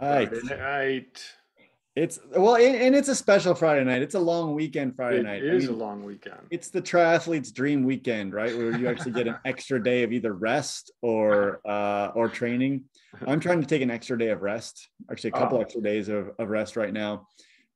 Right. Friday night. It's well, and it's a special Friday night. It's a long weekend Friday It night. I is a mean, long weekend. it's the triathlete's dream weekend, right? Where you actually get an extra day of either rest or training. I'm trying to take an extra day of rest, actually a couple Oh, extra days of rest right now.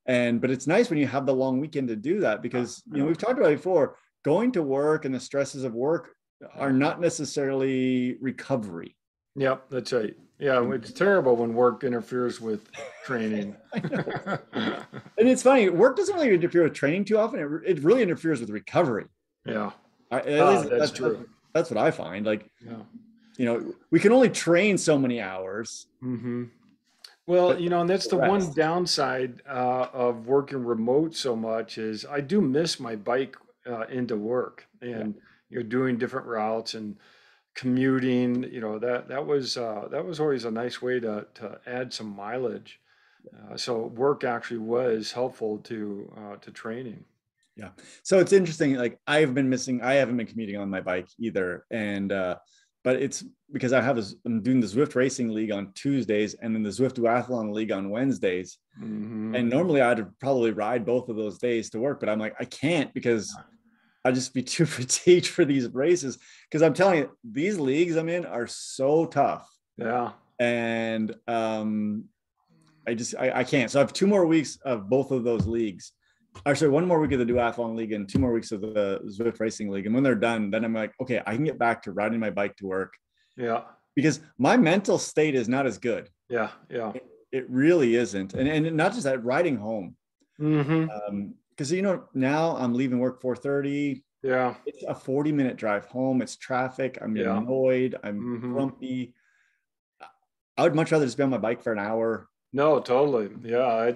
And but it's nice when you have the long weekend to do that because yeah, we've talked about it before, going to work and the stresses of work are yeah. not necessarily recovery. Yep, that's right. Yeah, it's terrible when work interferes with training. I know. And it's funny, work doesn't really interfere with training too often. It really interferes with recovery. Yeah. At Ah, least that's true. that's what I find. Like, Yeah. we can only train so many hours, hmm Well, but and that's the the one rest. downside of working remote so much is I do miss my bike into work Yeah. and doing different routes and commuting. That was always a nice way to add some mileage. So work actually was helpful to training. Yeah. So it's interesting. Like I haven't been commuting on my bike either. And, but it's because I'm doing the Zwift Racing League on Tuesdays and then the Zwift Duathlon League on Wednesdays. hmm And normally I'd probably ride both of those days to work, but I'm like, I can't because I'd just be too fatigued for these races. Because I'm telling you, these leagues I'm in are so tough. Yeah. And I can't. So I have 2 more weeks of both of those leagues. Actually, one more week of the duathlon league and 2 more weeks of the Zwift racing league. And when they're done, then I'm like, okay, I can get back to riding my bike to work Yeah. because my mental state is not as good. Yeah. Yeah. It really isn't. And not just that, riding home. hmm Because now I'm leaving work 4:30. Yeah. It's a 40-minute drive home. It's traffic. I'm Yeah. annoyed. I'm hmm grumpy. I would much rather just be on my bike for an hour. No, totally. Yeah,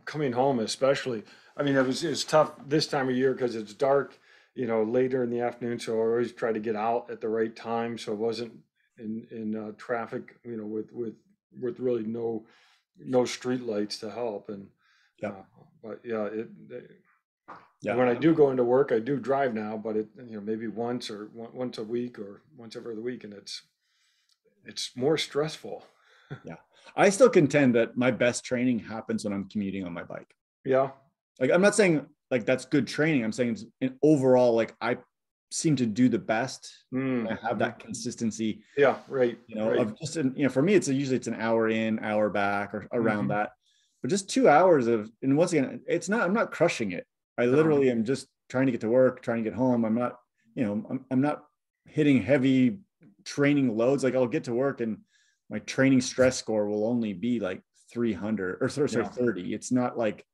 coming home especially. I mean, it was tough this time of year because it's dark, later in the afternoon. So I always try to get out at the right time, so it wasn't in traffic, with really no street lights to help. And Yep. uh, but yeah, Yeah. when I do go into work, I do drive now, but maybe once a week or once every other week, and it's more stressful. Yeah. I still contend that my best training happens when I'm commuting on my bike. Yeah. Like, I'm not saying like that's good training. I'm saying it's an overall, like, I seem to do the best when I have Mm-hmm. that consistency, Yeah, right, right. of just, for me, usually it's an hour in, hour back or around hmm that. But just 2 hours and once again, I'm not crushing it. I No, literally am just trying to get to work, trying to get home. I'm not, I'm not hitting heavy training loads. Like, I'll get to work and my training stress score will only be like 300 or sorry, yeah. 30. It's not like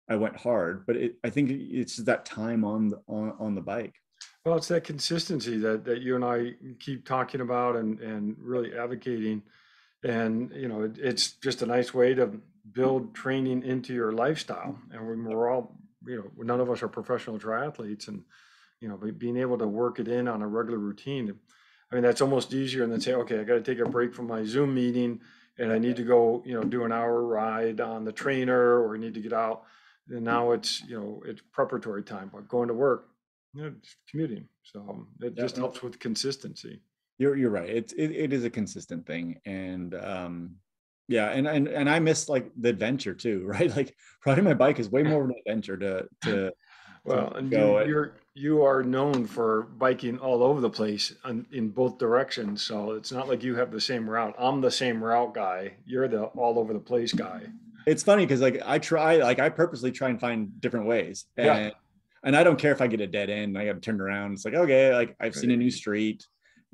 I went hard, but I think it's that time on the bike. Well, it's that consistency that you and I keep talking about and really advocating. And, it's just a nice way to build training into your lifestyle. And when we're all, none of us are professional triathletes and, being able to work it in on a regular routine. I mean, that's almost easier than say, okay, I got to take a break from my Zoom meeting and I Yeah. need to go, do an hour ride on the trainer or I need to get out. And now it's preparatory time, but going to work, it's commuting. So it Yeah, just no, helps with consistency. you're right. It is a consistent thing, and yeah, and I miss like the adventure too, right? Like, riding my bike is way more of an adventure to Well, and go it. you are known for biking all over the place in both directions. So it's not like you have the same route. I'm the same route guy. You're the all over the place guy. It's funny because like I purposely try and find different ways, Yeah. and I don't care if I get a dead end. I got to turn around. It's like, okay, like I've seen a new street.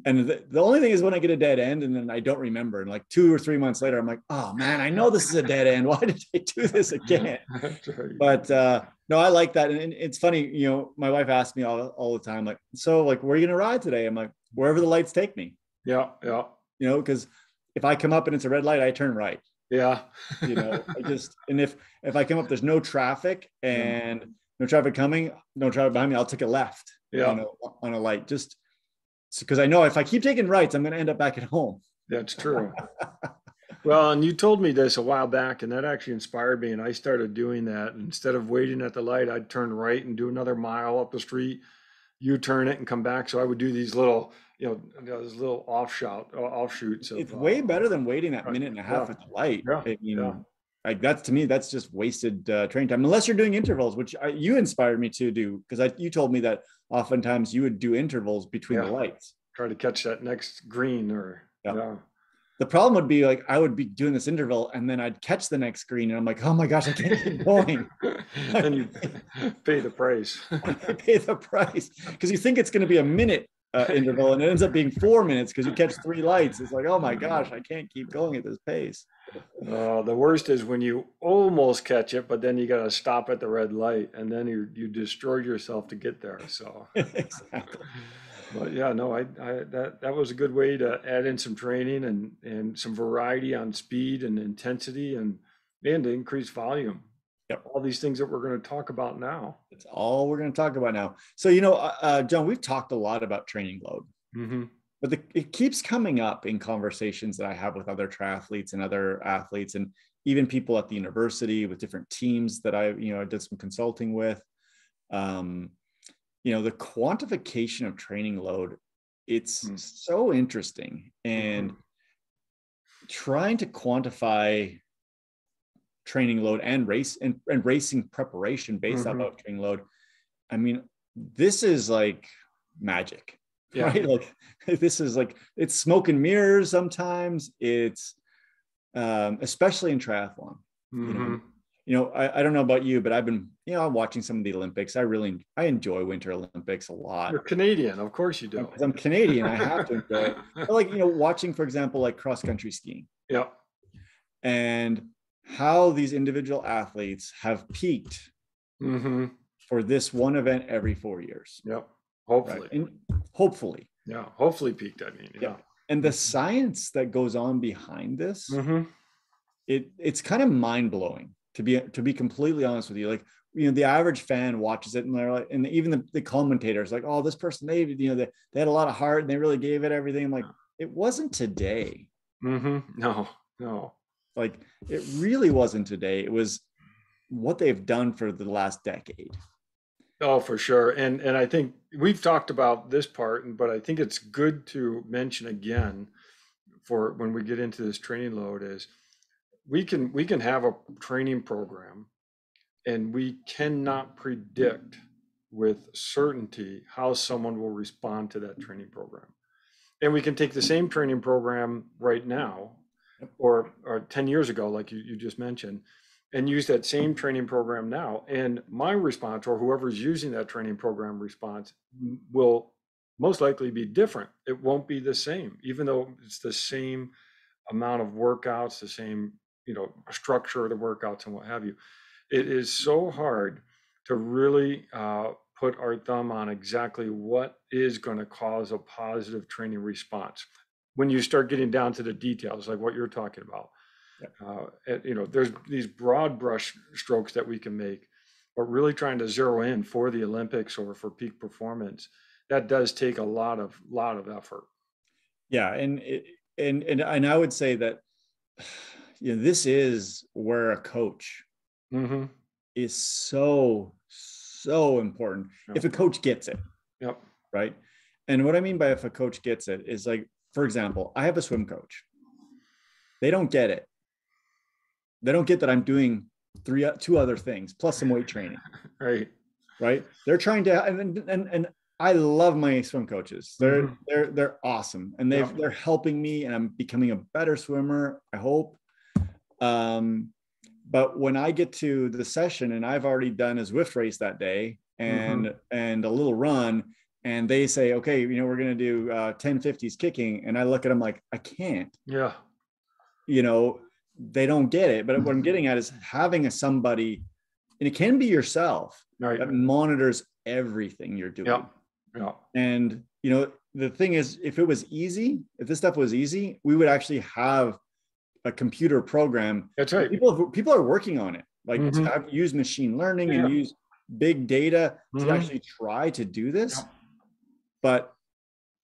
And the only thing is when I get a dead end and then I don't remember. And like 2 or 3 months later, I'm like, oh man, I know this is a dead end. Why did I do this again? That's right. But no, I like that. And it's funny, my wife asks me all the time, like, so like, where are you going to ride today? I'm like, wherever the lights take me, Yeah, yeah, because if I come up and it's a red light, I turn right. yeah. I just, and if I come up, there's no traffic Yeah, and no traffic coming, no traffic behind me, I'll take a left yeah, on a light, just because I know if I keep taking rights, I'm going to end up back at home. that's true. Well, and you told me this a while back, and that actually inspired me, and I started doing that. Instead of waiting at the light, I'd turn right and do another mile up the street. U-turn it and come back. So I would do these little, those little offshoots of, It's way better than waiting that minute and a half yeah, at the light. yeah, I yeah. mean, like that's, to me, that's just wasted training time, unless you're doing intervals, which you inspired me to do, because you told me that oftentimes you would do intervals between the lights. Try to catch that next green yeah. The problem would be like, I would be doing this interval and then I'd catch the next green and I'm like, oh my gosh, I can't keep going. Then you pay the price. I pay the price because you think it's going to be a minute interval and it ends up being 4 minutes because you catch 3 lights. It's like, oh my gosh, I can't keep going at this pace. The worst is when you almost catch it, but then you got to stop at the red light and then you destroy yourself to get there. So exactly. But yeah, no, that was a good way to add in some training and some variety on speed and intensity and to increase volume. Yep. All these things that we're going to talk about now. That's all we're going to talk about now. So, John, we've talked a lot about training load, but it keeps coming up in conversations that I have with other triathletes and other athletes, and even people at the university with different teams that I did some consulting with. The quantification of training load, it's so interesting, and trying to quantify training load and racing preparation based off of training load. I mean, this is like magic, right? Like this is like, it's smoke and mirrors. Sometimes it's, especially in triathlon, I don't know about you, but I've been, watching some of the Olympics. I enjoy Winter Olympics a lot. You're Canadian, of course you do. Because I'm Canadian, I have to enjoy it. But like, watching, for example, like cross country skiing. Yeah. And how these individual athletes have peaked for this one event every 4 years. Yep. Hopefully. Right? And hopefully. Yeah. Hopefully peaked, I mean. Yeah. And the science that goes on behind this, it's kind of mind blowing, to be completely honest with you. Like, the average fan watches it and they're like, and even the commentators like, oh, this person, they had a lot of heart and they really gave it everything. I'm like, it wasn't today. No. Like, it really wasn't today. It was what they've done for the last decade. Oh, for sure. And I think we've talked about this part, but I think it's good to mention again for when we get into this training load is we can have a training program and we cannot predict with certainty how someone will respond to that training program. And we can take the same training program right now or 10 years ago, like you just mentioned, and use that same training program now. And my response, or whoever's using that training program response, will most likely be different. It won't be the same, even though it's the same amount of workouts, the same, structure of the workouts and what have you. It is so hard to really put our thumb on exactly what is going to cause a positive training response. When you start getting down to the details, like what you're talking about, there's these broad brush strokes that we can make, but really trying to zero in for the Olympics or for peak performance, that does take a lot of effort. Yeah, and I would say that this is where a coach is so important. If a coach gets it, right? And what I mean by if a coach gets it is, like, for example, I have a swim coach. They don't get it. They don't get that I'm doing 2 other things plus some weight training. Right. They're trying to, and I love my swim coaches. They're awesome, and they're helping me, and I'm becoming a better swimmer, I hope. But when I get to the session and I've already done a Zwift race that day and a little run, and they say, okay, we're going to do 1050s kicking. And I look at them like, I can't. Yeah. They don't get it. But what I'm getting at is having somebody, and it can be yourself, that monitors everything you're doing. Yeah. And, the thing is, if this stuff was easy, we would actually have a computer program. That's right. People are working on it, like to use machine learning and use big data to actually try to do this. But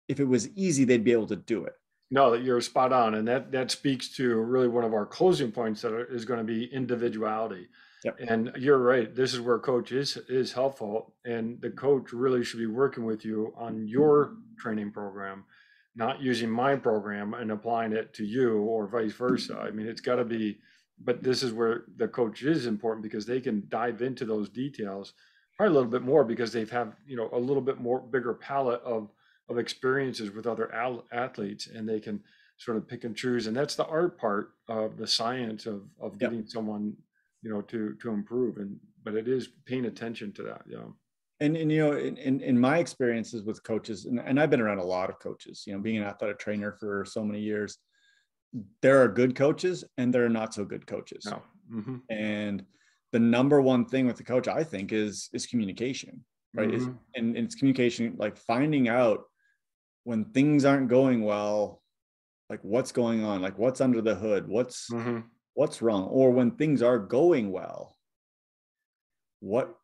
if it was easy, they'd be able to do it. No, you're spot on. And that speaks to really one of our closing points that is going to be individuality. Yep. And you're right. This is where coach is helpful, and the coach really should be working with you on your training program, not using my program and applying it to you or vice versa. I mean, it's got to be, but this is where the coach is important because they can dive into those details probably a little bit more because they've have, a little bit more bigger palette of experiences with other athletes, and they can sort of pick and choose. And that's the art part of the science of Yep. getting someone to improve. But it is paying attention to that. Yeah. And in my experiences with coaches, and I've been around a lot of coaches, being an athletic trainer for so many years, there are good coaches and there are not so good coaches. No. Mm-hmm. And the number one thing with the coach, I think, is communication, right? Mm-hmm. And it's communication, like finding out when things aren't going well, like what's going on, like what's under the hood, Mm-hmm. what's wrong, or when things are going well,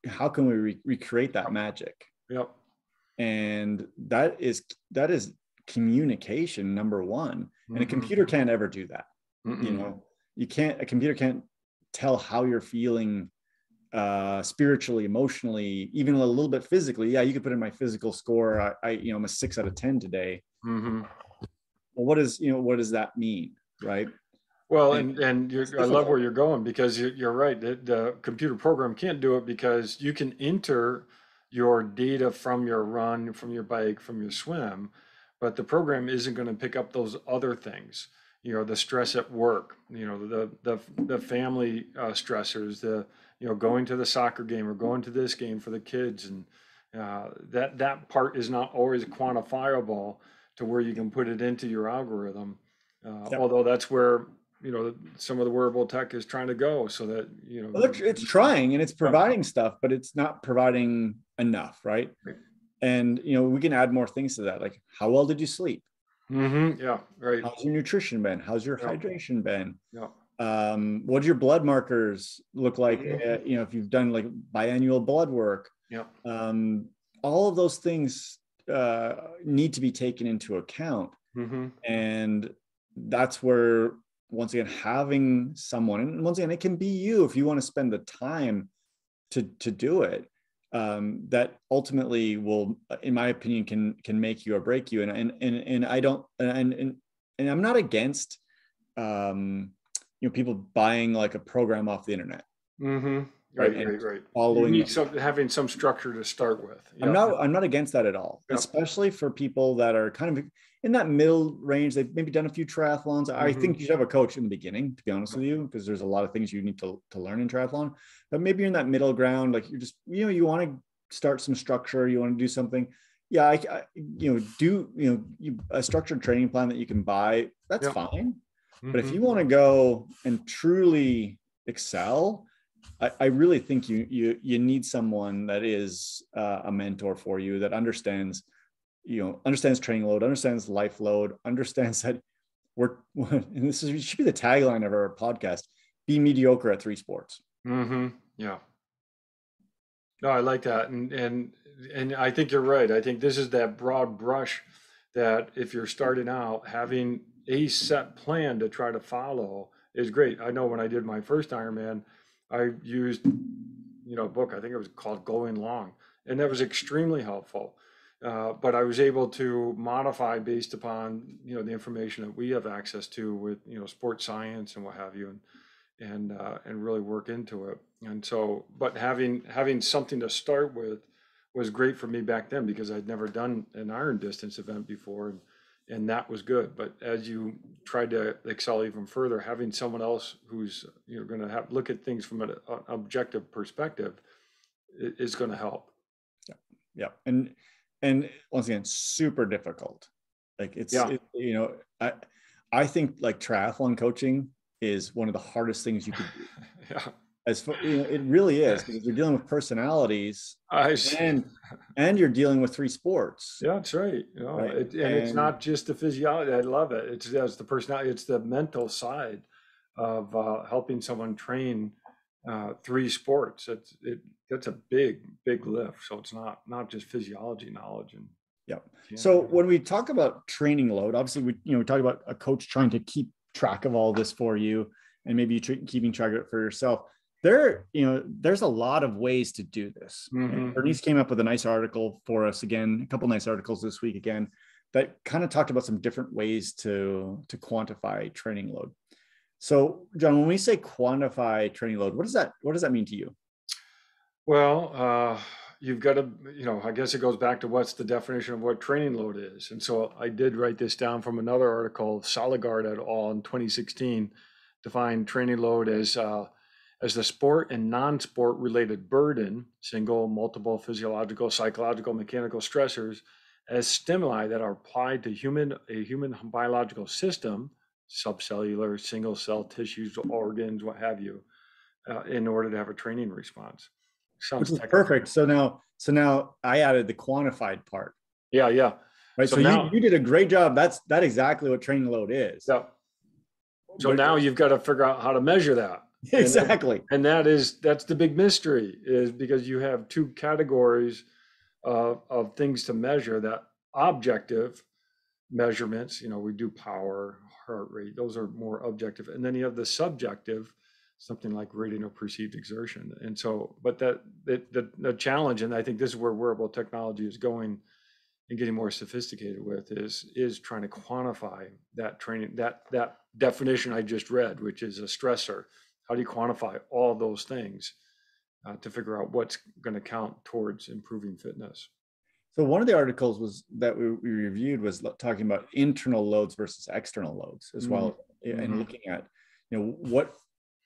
how can we recreate that magic? Yep. And that is communication number one. And a Mm-hmm. computer can't ever do that. Mm-mm. A computer can't tell how you're feeling spiritually, emotionally, even a little bit physically. Yeah, you could put in my physical score. I'm a 6 out of 10 today. Mm-hmm. Well, what does that mean, right? Well, And I love where you're going because you're right. The computer program can't do it because you can enter your data from your run, from your bike, from your swim, but the program isn't going to pick up those other things. The stress at work, the family stressors, going to the soccer game or going to this game for the kids, and that part is not always quantifiable to where you can put it into your algorithm. Yep. Although that's where some of the wearable tech is trying to go, so that Well, it's trying and it's providing stuff, but it's not providing enough, right? Right. And we can add more things to that, like how well did you sleep? Mm-hmm. Yeah, right. How's your nutrition been? How's your hydration been? Yeah. What do your blood markers look like? Mm-hmm. If you've done like biannual blood work, Yeah. all of those things need to be taken into account. Mm-hmm. And that's where, once again, having someone, and once again, it can be you if you want to spend the time to do it, that ultimately will, in my opinion, can make you or break you. And I don't, and I'm not against people buying like a program off the internet. Mm-hmm. Right. Right. You Following need having some structure to start with. I'm not against that at all, especially for people that are kind of in that middle range. They've maybe done a few triathlons. I think you should have a coach in the beginning, to be honest with you, because there's a lot of things you need to learn in triathlon. But maybe you're in that middle ground, like you're just, you want to start some structure, you want to do something. Yeah, a structured training plan that you can buy, that's fine. But if you want to go and truly excel, I really think you need someone that is a mentor for you, that understands training load, understands life load, understands that and should be the tagline of our podcast: be mediocre at 3 sports. Mm-hmm. Yeah. No, I like that, and I think you're right. I think this is that broad brush that if you're starting out, having a set plan to try to follow is great. I know when I did my first Ironman, I used, a book, I think it was called Going Long, and that was extremely helpful. But I was able to modify based upon, the information that we have access to with, sports science and what have you, and really work into it. And so, but having something to start with was great for me back then because I'd never done an iron distance event before, and that was good. But as you tried to excel even further, having someone else who's going to look at things from an objective perspective is going to help. Yeah. And once again, super difficult. Like I think like triathlon coaching is one of the hardest things you could do. Yeah. It really is, because you're dealing with personalities and you're dealing with 3 sports. Yeah, that's right. Right? And it's not just the physiology. I love it. It's the personality. It's the mental side of helping someone train 3 sports. That's a big lift. So it's not just physiology knowledge. And yeah. So when we talk about training load, obviously we talk about a coach trying to keep track of all this for you, and maybe keeping track of it for yourself. there's a lot of ways to do this. Mm-hmm. Bernice came up with a nice article for us again, a couple nice articles this week again, that kind of talked about some different ways to quantify training load. So, John, when we say quantify training load, what does that mean to you? Well, you've got to, I guess it goes back to what's the definition of what training load is. And so I did write this down from another article, Soligard et al. In 2016, defined training load as the sport and non-sport related burden, single, multiple physiological, psychological, mechanical stressors as stimuli that are applied to a human biological system, subcellular, single cell tissues, organs, what have you, in order to have a training response. Which is perfect. So now I added the quantified part. Yeah. Right. So now, you did a great job. That's exactly what training load is. Yeah. So now you've got to figure out how to measure that. Exactly. And that's the big mystery, is because you have two categories of things to measure. That objective measurements, we do power, heart rate, those are more objective. And then you have the subjective, something like rating of perceived exertion. And so, but the challenge, and I think this is where wearable technology is going and getting more sophisticated with, is trying to quantify that training, that definition I just read, which is a stressor. How do you quantify all those things to figure out what's going to count towards improving fitness? So one of the articles that we reviewed was talking about internal loads versus external loads as well, and looking at what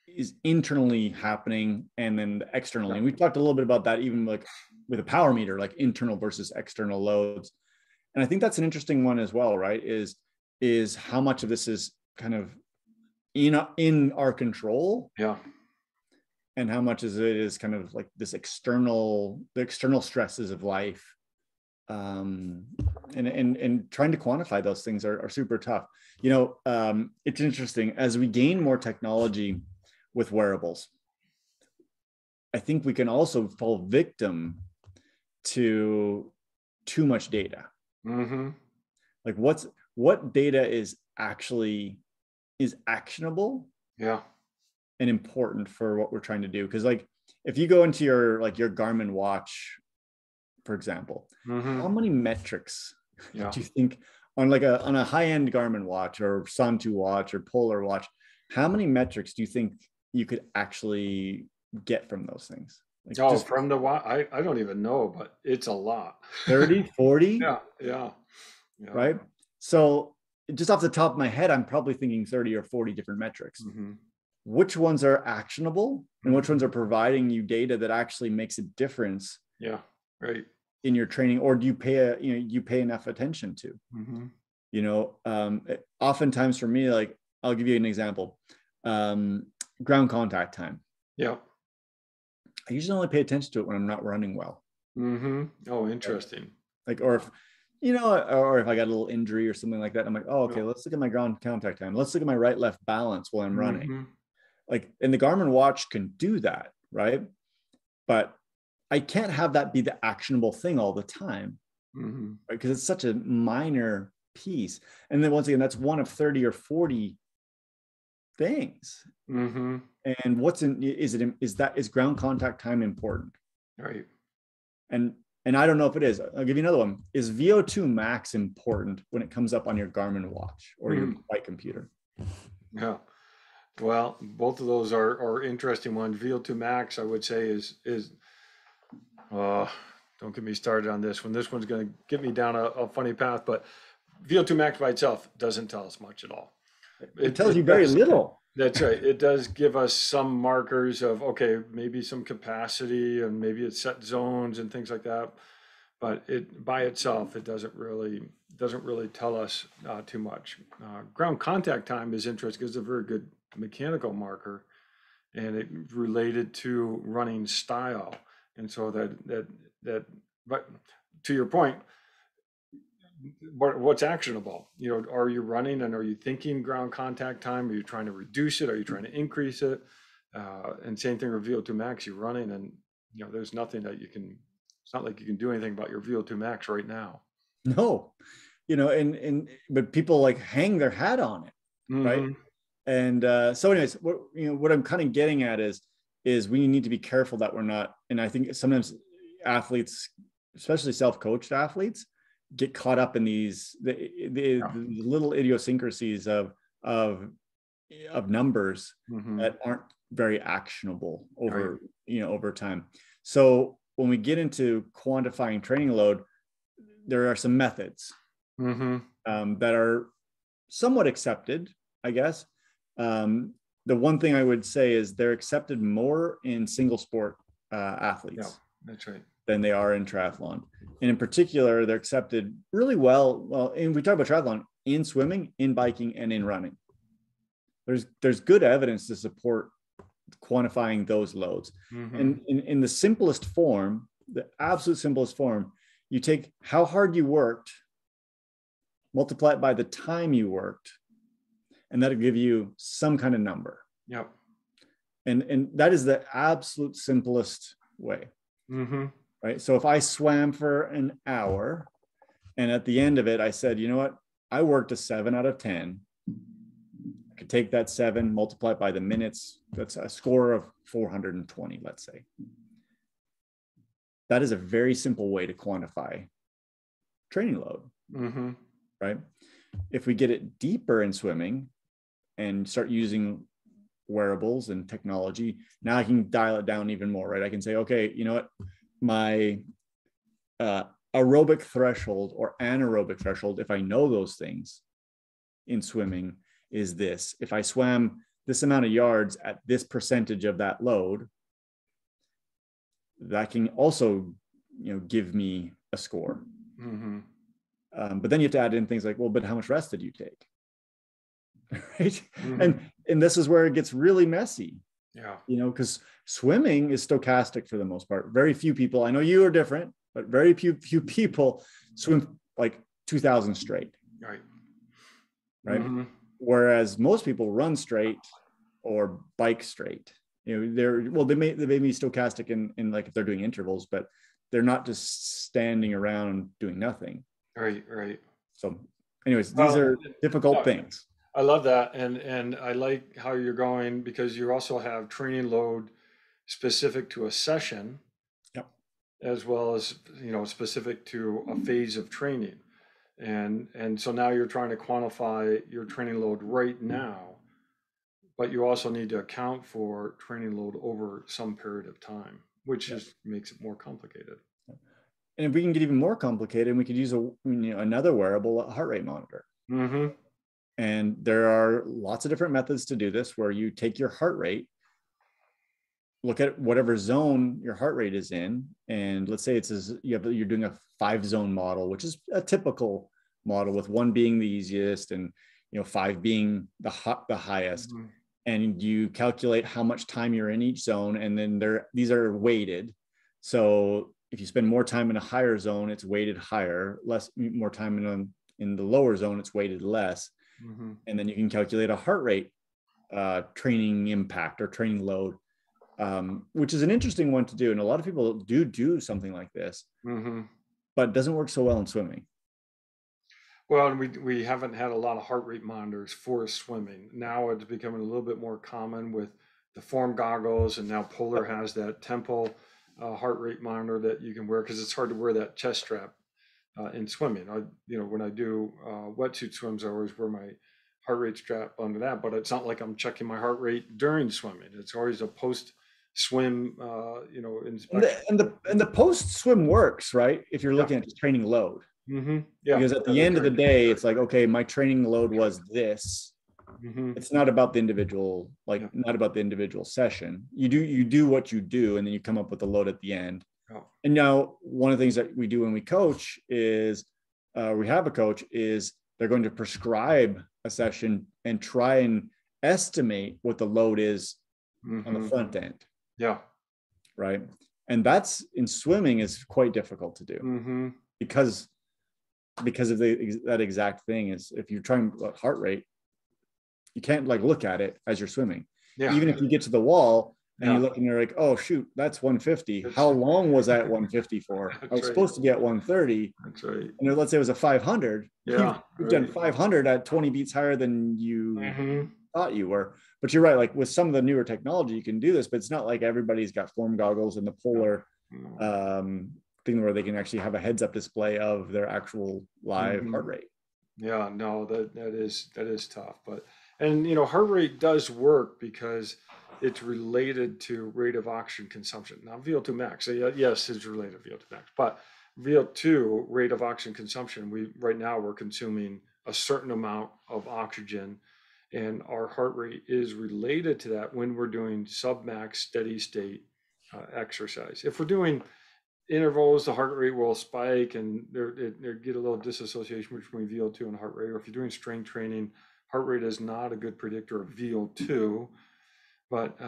is internally happening and then externally. And we talked a little bit about that, even like with a power meter, like internal versus external loads. And I think that's an interesting one as well, right? Is how much of this is kind of in our control, and how much is it is kind of like this the external stresses of life, and trying to quantify those things are super tough. It's interesting, as we gain more technology with wearables, I think we can also fall victim to too much data. Like what data is actionable and important for what we're trying to do. Because like if you go into your Garmin watch, for example, how many metrics do you think on a high-end Garmin watch or Sun2 watch or Polar watch, how many metrics do you think you could actually get from those things? From the watch, I don't even know, but it's a lot. 30, 40? Yeah. Right. So just off the top of my head, I'm probably thinking 30 or 40 different metrics. Which ones are actionable and which ones are providing you data that actually makes a difference in your training, or do you pay enough attention to? Oftentimes for me, like I'll give you an example. Ground contact time. I usually only pay attention to it when I'm not running well. Oh, interesting. Like, or if I got a little injury or something like that, I'm like, oh, okay, let's look at my ground contact time. Let's look at my right-left balance while I'm running. Like, and the Garmin watch can do that, right? But I can't have that be the actionable thing all the time, right? Because it's such a minor piece. And then once again, that's one of 30 or 40 things. And is ground contact time important? Right. And I don't know if it is. I'll give you another one. Is Vo2 Max important when it comes up on your Garmin watch or your flight computer? Yeah. Well, both of those are interesting ones. Vo2 Max, I would say, is don't get me started on this one. This one's going to get me down a funny path, but Vo2 Max by itself doesn't tell us much at all. It tells you very little. That's right. It does give us some markers of, okay, maybe some capacity and maybe it's set zones and things like that. But it by itself, it doesn't really tell us too much. Ground contact time is interesting because it's a very good mechanical marker, and it related to running style. And so but to your point, what's actionable? Are you running and are you thinking ground contact time? Are you trying to reduce it? Are you trying to increase it? And same thing with Vo2 Max, you're running and there's nothing that it's not like you can do anything about your Vo2 Max right now. No, but people like hang their hat on it, right? And so anyways, what I'm kind of getting at is is we need to be careful that we're not, and I think sometimes athletes, especially self-coached athletes, get caught up in these the little idiosyncrasies of numbers that aren't very actionable over over time. So when we get into quantifying training load, there are some methods that are somewhat accepted, I guess. The one thing I would say is they're accepted more in single sport athletes. That's right. Than they are in triathlon. And in particular, they're accepted really well. And we talk about triathlon in swimming, in biking, and in running. There's good evidence to support quantifying those loads. And in the simplest form, the absolute simplest form, you take how hard you worked, multiply it by the time you worked, and that'll give you some kind of number. Yep. And that is the absolute simplest way. Right. So if I swam for an hour and at the end of it, I said, you know what, I worked a 7 out of 10. I could take that 7, multiply it by the minutes. That's a score of 420, let's say. That is a very simple way to quantify training load. Right. If we get it deeper in swimming and start using wearables and technology, now I can dial it down even more, right? I can say, okay, you know what, my aerobic threshold or anaerobic threshold, if I know those things in swimming, is this. If I swam this amount of yards at this percentage of that load, that can also, give me a score. But then you have to add in things like, well, but how much rest did you take? Right. And this is where it gets really messy. Because swimming is stochastic for the most part. Very few people, I know you are different, but very few people swim like 2,000 straight. Right. Whereas most people run straight or bike straight. They may be stochastic in like if they're doing intervals, but they're not just standing around doing nothing. Right. So anyways, these are difficult things. I love that. And I like how you're going, because you also have training load specific to a session, as well as, specific to a phase of training. And so now you're trying to quantify your training load right now, but you also need to account for training load over some period of time, which just makes it more complicated. And if we can get even more complicated, we could use another wearable, a heart rate monitor. And there are lots of different methods to do this, where you take your heart rate, look at whatever zone your heart rate is in, and let's say you're doing a 5-zone model, which is a typical model, with 1 being the easiest and 5 being the highest. And you calculate how much time you're in each zone, and then these are weighted. So if you spend more time in a higher zone, it's weighted higher. More time in the lower zone, it's weighted less. And then you can calculate a heart rate training impact or training load, which is an interesting one to do. And a lot of people do something like this, but it doesn't work so well in swimming. Well, and we haven't had a lot of heart rate monitors for swimming. Now it's becoming a little bit more common with the Form goggles, and now Polar has that Tempo heart rate monitor that you can wear, because it's hard to wear that chest strap in swimming. When I do wetsuit swims, I always wear my heart rate strap under that, but it's not like I'm checking my heart rate during swimming. It's always a post swim, inspection. And the post swim works, right? If you're looking at the training load. Because at the end of the day, it's like, okay, my training load was this. It's not about the individual, not about the individual session. You do what you do, and then you come up with the load at the end. And now one of the things that we do when we coach is we have a coach is they're going to prescribe a session and try and estimate what the load is on the front end. Right. And that's in swimming is quite difficult to do because of that exact thing. Is if you're trying heart rate, you can't look at it as you're swimming. Even if you get to the wall and you look and you're like, oh shoot, that's 150. How long was that 150 for? I was supposed to be at 130. That's right. And let's say it was a 500. You've done 500 at 20 beats higher than you thought you were. But you're right, like with some of the newer technology, you can do this, but it's not like everybody's got form goggles and the polar thing where they can actually have a heads-up display of their actual live heart rate. Yeah, no, that is tough. But and you know, heart rate does work because it's related to rate of oxygen consumption. Now, VO2 max, yes, is related to VO2 max, but VO2 rate of oxygen consumption, right now we're consuming a certain amount of oxygen, and our heart rate is related to that when we're doing submax steady state exercise. If we're doing intervals, the heart rate will spike and there get a little disassociation between VO2 and heart rate. Or if you're doing strength training, heart rate is not a good predictor of VO2, but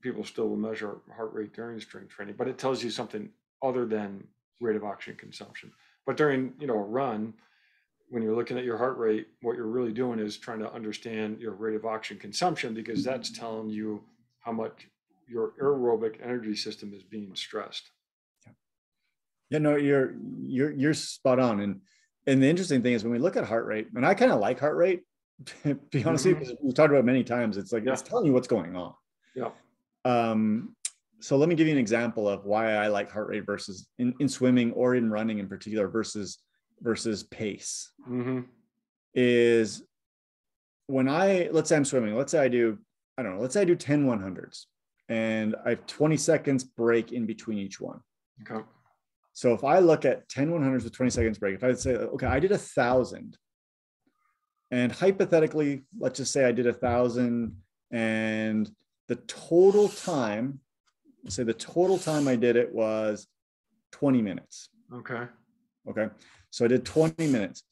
people still will measure heart rate during strength training, but it tells you something other than rate of oxygen consumption. But during, you know, a run, when you're looking at your heart rate, what you're really doing is trying to understand your rate of oxygen consumption, because that's telling you how much your aerobic energy system is being stressed. Yeah, no, you're spot on. And the interesting thing is when we look at heart rate, and I kind of like heart rate, to be honest with you, because we've talked about it many times, it's like it's telling you what's going on. Yeah. So let me give you an example of why I like heart rate versus in swimming or in running in particular versus pace. Is when let's say I'm swimming, let's say I do 10 100s and I have 20 seconds break in between each one. Okay. So if I look at 10 100s with 20 seconds break, if I say, okay, I did 1,000, and hypothetically, let's just say I did 1,000, and the total time, let's say the total time I did it was 20 minutes. Okay. Okay. So I did 20 minutes.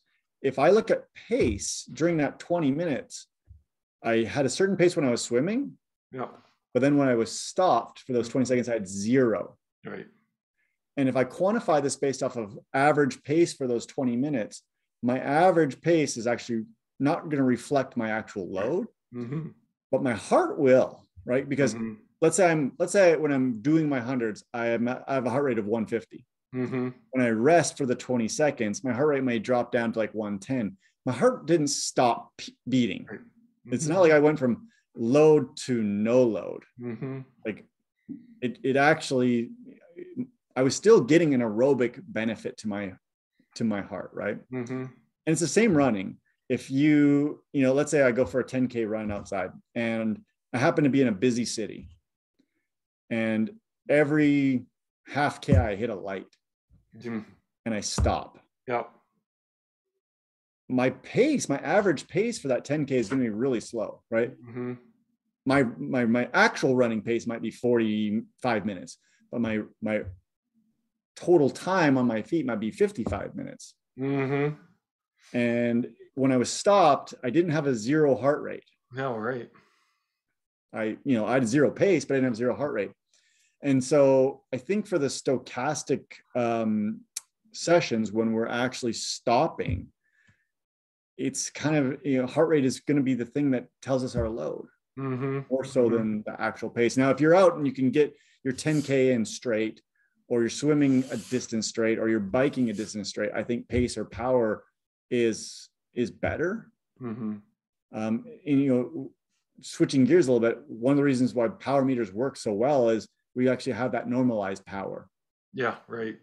If I look at pace during that 20 minutes, I had a certain pace when I was swimming. Yeah. But then when I was stopped for those 20 seconds, I had 0. Right. And if I quantify this based off of average pace for those 20 minutes, my average pace is actually not going to reflect my actual load, but my heart will, right? Because let's say when I'm doing my hundreds, I have a heart rate of 150. When I rest for the 20 seconds, my heart rate may drop down to like 110. My heart didn't stop beating. It's not like I went from load to no load. Like it actually, I was still getting an aerobic benefit to my heart, right? And it's the same running. If you know, let's say I go for a 10K run outside and I happen to be in a busy city, and every half K I hit a light and I stop. Yeah. My pace, my average pace for that 10K is going to be really slow, right? My actual running pace might be 45 minutes, but my total time on my feet might be 55 minutes. And when I was stopped, I didn't have a 0 heart rate. No, right. I had 0 pace, but I didn't have 0 heart rate. And so I think for the stochastic sessions, when we're actually stopping, it's kind of, heart rate is going to be the thing that tells us our load more so than the actual pace. Now, if you're out and you can get your 10K in straight, or you're swimming a distance straight, or you're biking a distance straight, I think pace or power is better. And, switching gears a little bit, one of the reasons why power meters work so well is we actually have that normalized power. Yeah, right.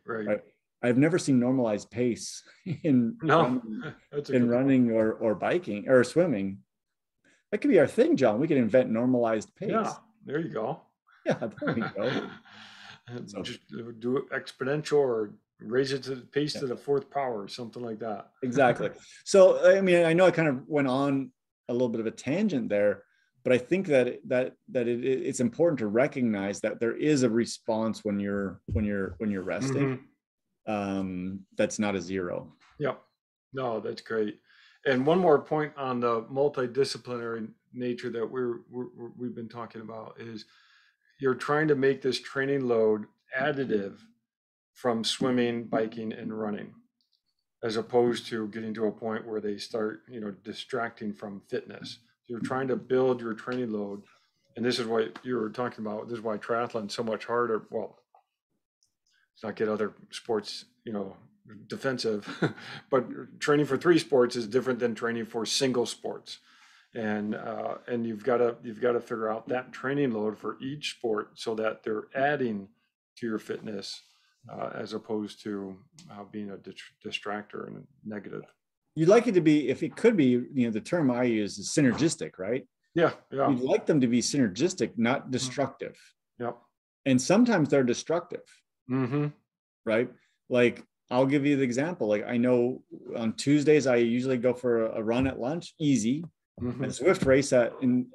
I've never seen normalized pace in running or biking or swimming. That could be our thing, John. We could invent normalized pace. Yeah, there you go. Yeah, there we go. So, just do it exponential or raise it to the pace to the 4th power or something like that. Exactly. So, I mean, I know I kind of went on a little bit of a tangent there, but I think that it's important to recognize that there is a response when you're resting. That's not a 0. Yep. No, that's great. And one more point on the multidisciplinary nature that we've been talking about is you're trying to make this training load additive from swimming, biking, and running, as opposed to getting to a point where they start, distracting from fitness. You're trying to build your training load. And this is what you were talking about. This is why triathlon is so much harder. Well, let's not get other sports, defensive, but training for 3 sports is different than training for single sports. and you've got to figure out that training load for each sport so that they're adding to your fitness as opposed to being a distractor and a negative. You'd like it to be, if it could be, the term I use is synergistic, right? Yeah. You'd like them to be synergistic, not destructive. Yep. And sometimes they're destructive, Mm-hmm. right? Like, I'll give you the example. Like, I know on Tuesdays, I usually go for a run at lunch, easy, Mm-hmm. a Zwift race in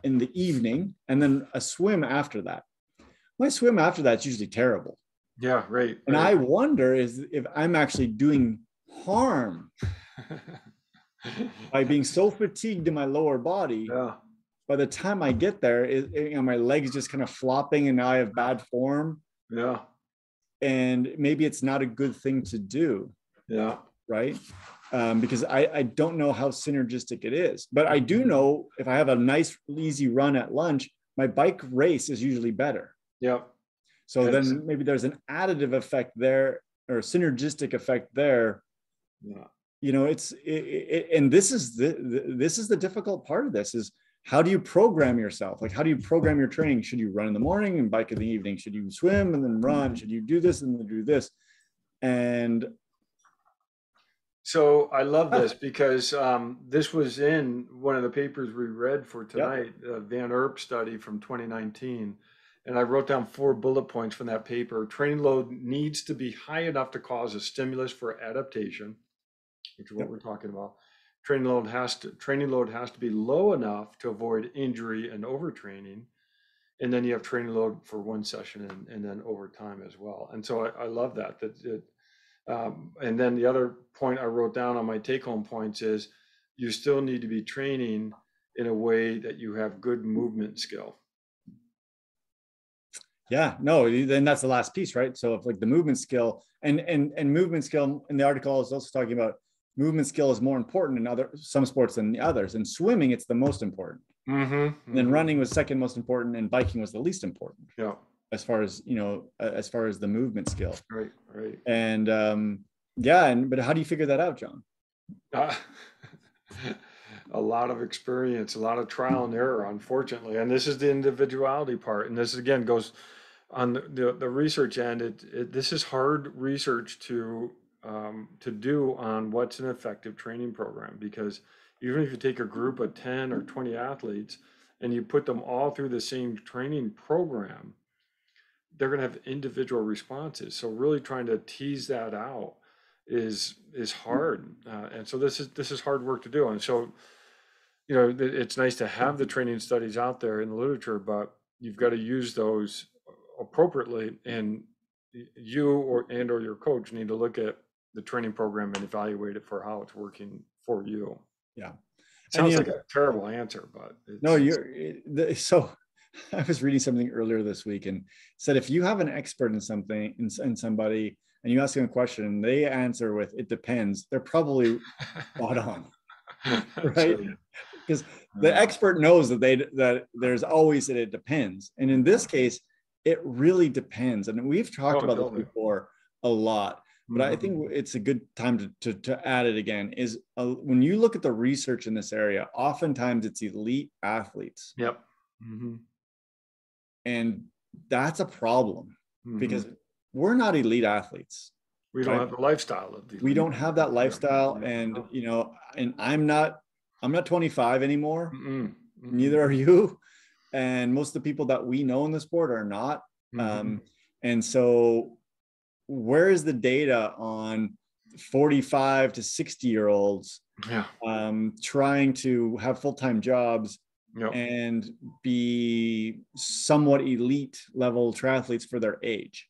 the evening, and then a swim after that. My swim after that's usually terrible. Yeah, right. And I wonder if I'm actually doing harm by being so fatigued in my lower body. Yeah. By the time I get there, my legs just kind of flopping, and now I have bad form. Yeah. And maybe it's not a good thing to do. Yeah. Right. Because I don't know how synergistic it is, but I do know if I have a nice, easy run at lunch, my bike race is usually better. Yep. So then maybe there's an additive effect there, or a synergistic effect there. Yeah. And this is the difficult part of this is, how do you program yourself? Like, how do you program your training? Should you run in the morning and bike in the evening? Should you swim and then run? Should you do this and then do this? And so I love this because this was in one of the papers we read for tonight, Van Erp study from 2019. And I wrote down 4 bullet points from that paper. Training load needs to be high enough to cause a stimulus for adaptation, which is what we're talking about. Training load has to be low enough to avoid injury and overtraining. And then you have training load for one session and then overtime as well. And so I love that. And then the other point I wrote down on my take-home points is you still need to be training in a way that you have good movement skill. Yeah, no, then that's the last piece, right? So if like the movement skill and movement skill in the article, I was also talking about movement skill is more important in some sports than the others. In swimming, it's the most important. Mm-hmm, mm-hmm. And then running was second most important, and biking was the least important. Yeah. As far as the movement skill. Right. And but how do you figure that out, John? A lot of experience, a lot of trial and error, unfortunately. And this is the individuality part. And this again goes on the research end. This is hard research to do on what's an effective training program, because even if you take a group of 10 or 20 athletes and you put them all through the same training program, they're going to have individual responses. So really trying to tease that out is hard. And so this is hard work to do. And so, it's nice to have the training studies out there in the literature, but you've got to use those appropriately. And you or your coach need to look at the training program and evaluate it for how it's working for you. Yeah. Sounds like a terrible answer, but so I was reading something earlier this week and said, if you have an expert in something, in somebody, and you ask them a question and they answer with, it depends, they're probably spot on. Right? Because the expert knows that there's always that it depends. And in this case, it really depends. And we've talked about this before a lot, but I think it's a good time to add it again, is when you look at the research in this area, oftentimes it's elite athletes. Yep. Mm-hmm. And that's a problem because we're not elite athletes. We don't have the lifestyle of these. We don't have that lifestyle. And, and I'm not 25 anymore. Neither are you. And most of the people that we know in the sport are not. And so where is the data on 45 to 60-year-olds trying to have full-time jobs and be somewhat elite level triathletes for their age,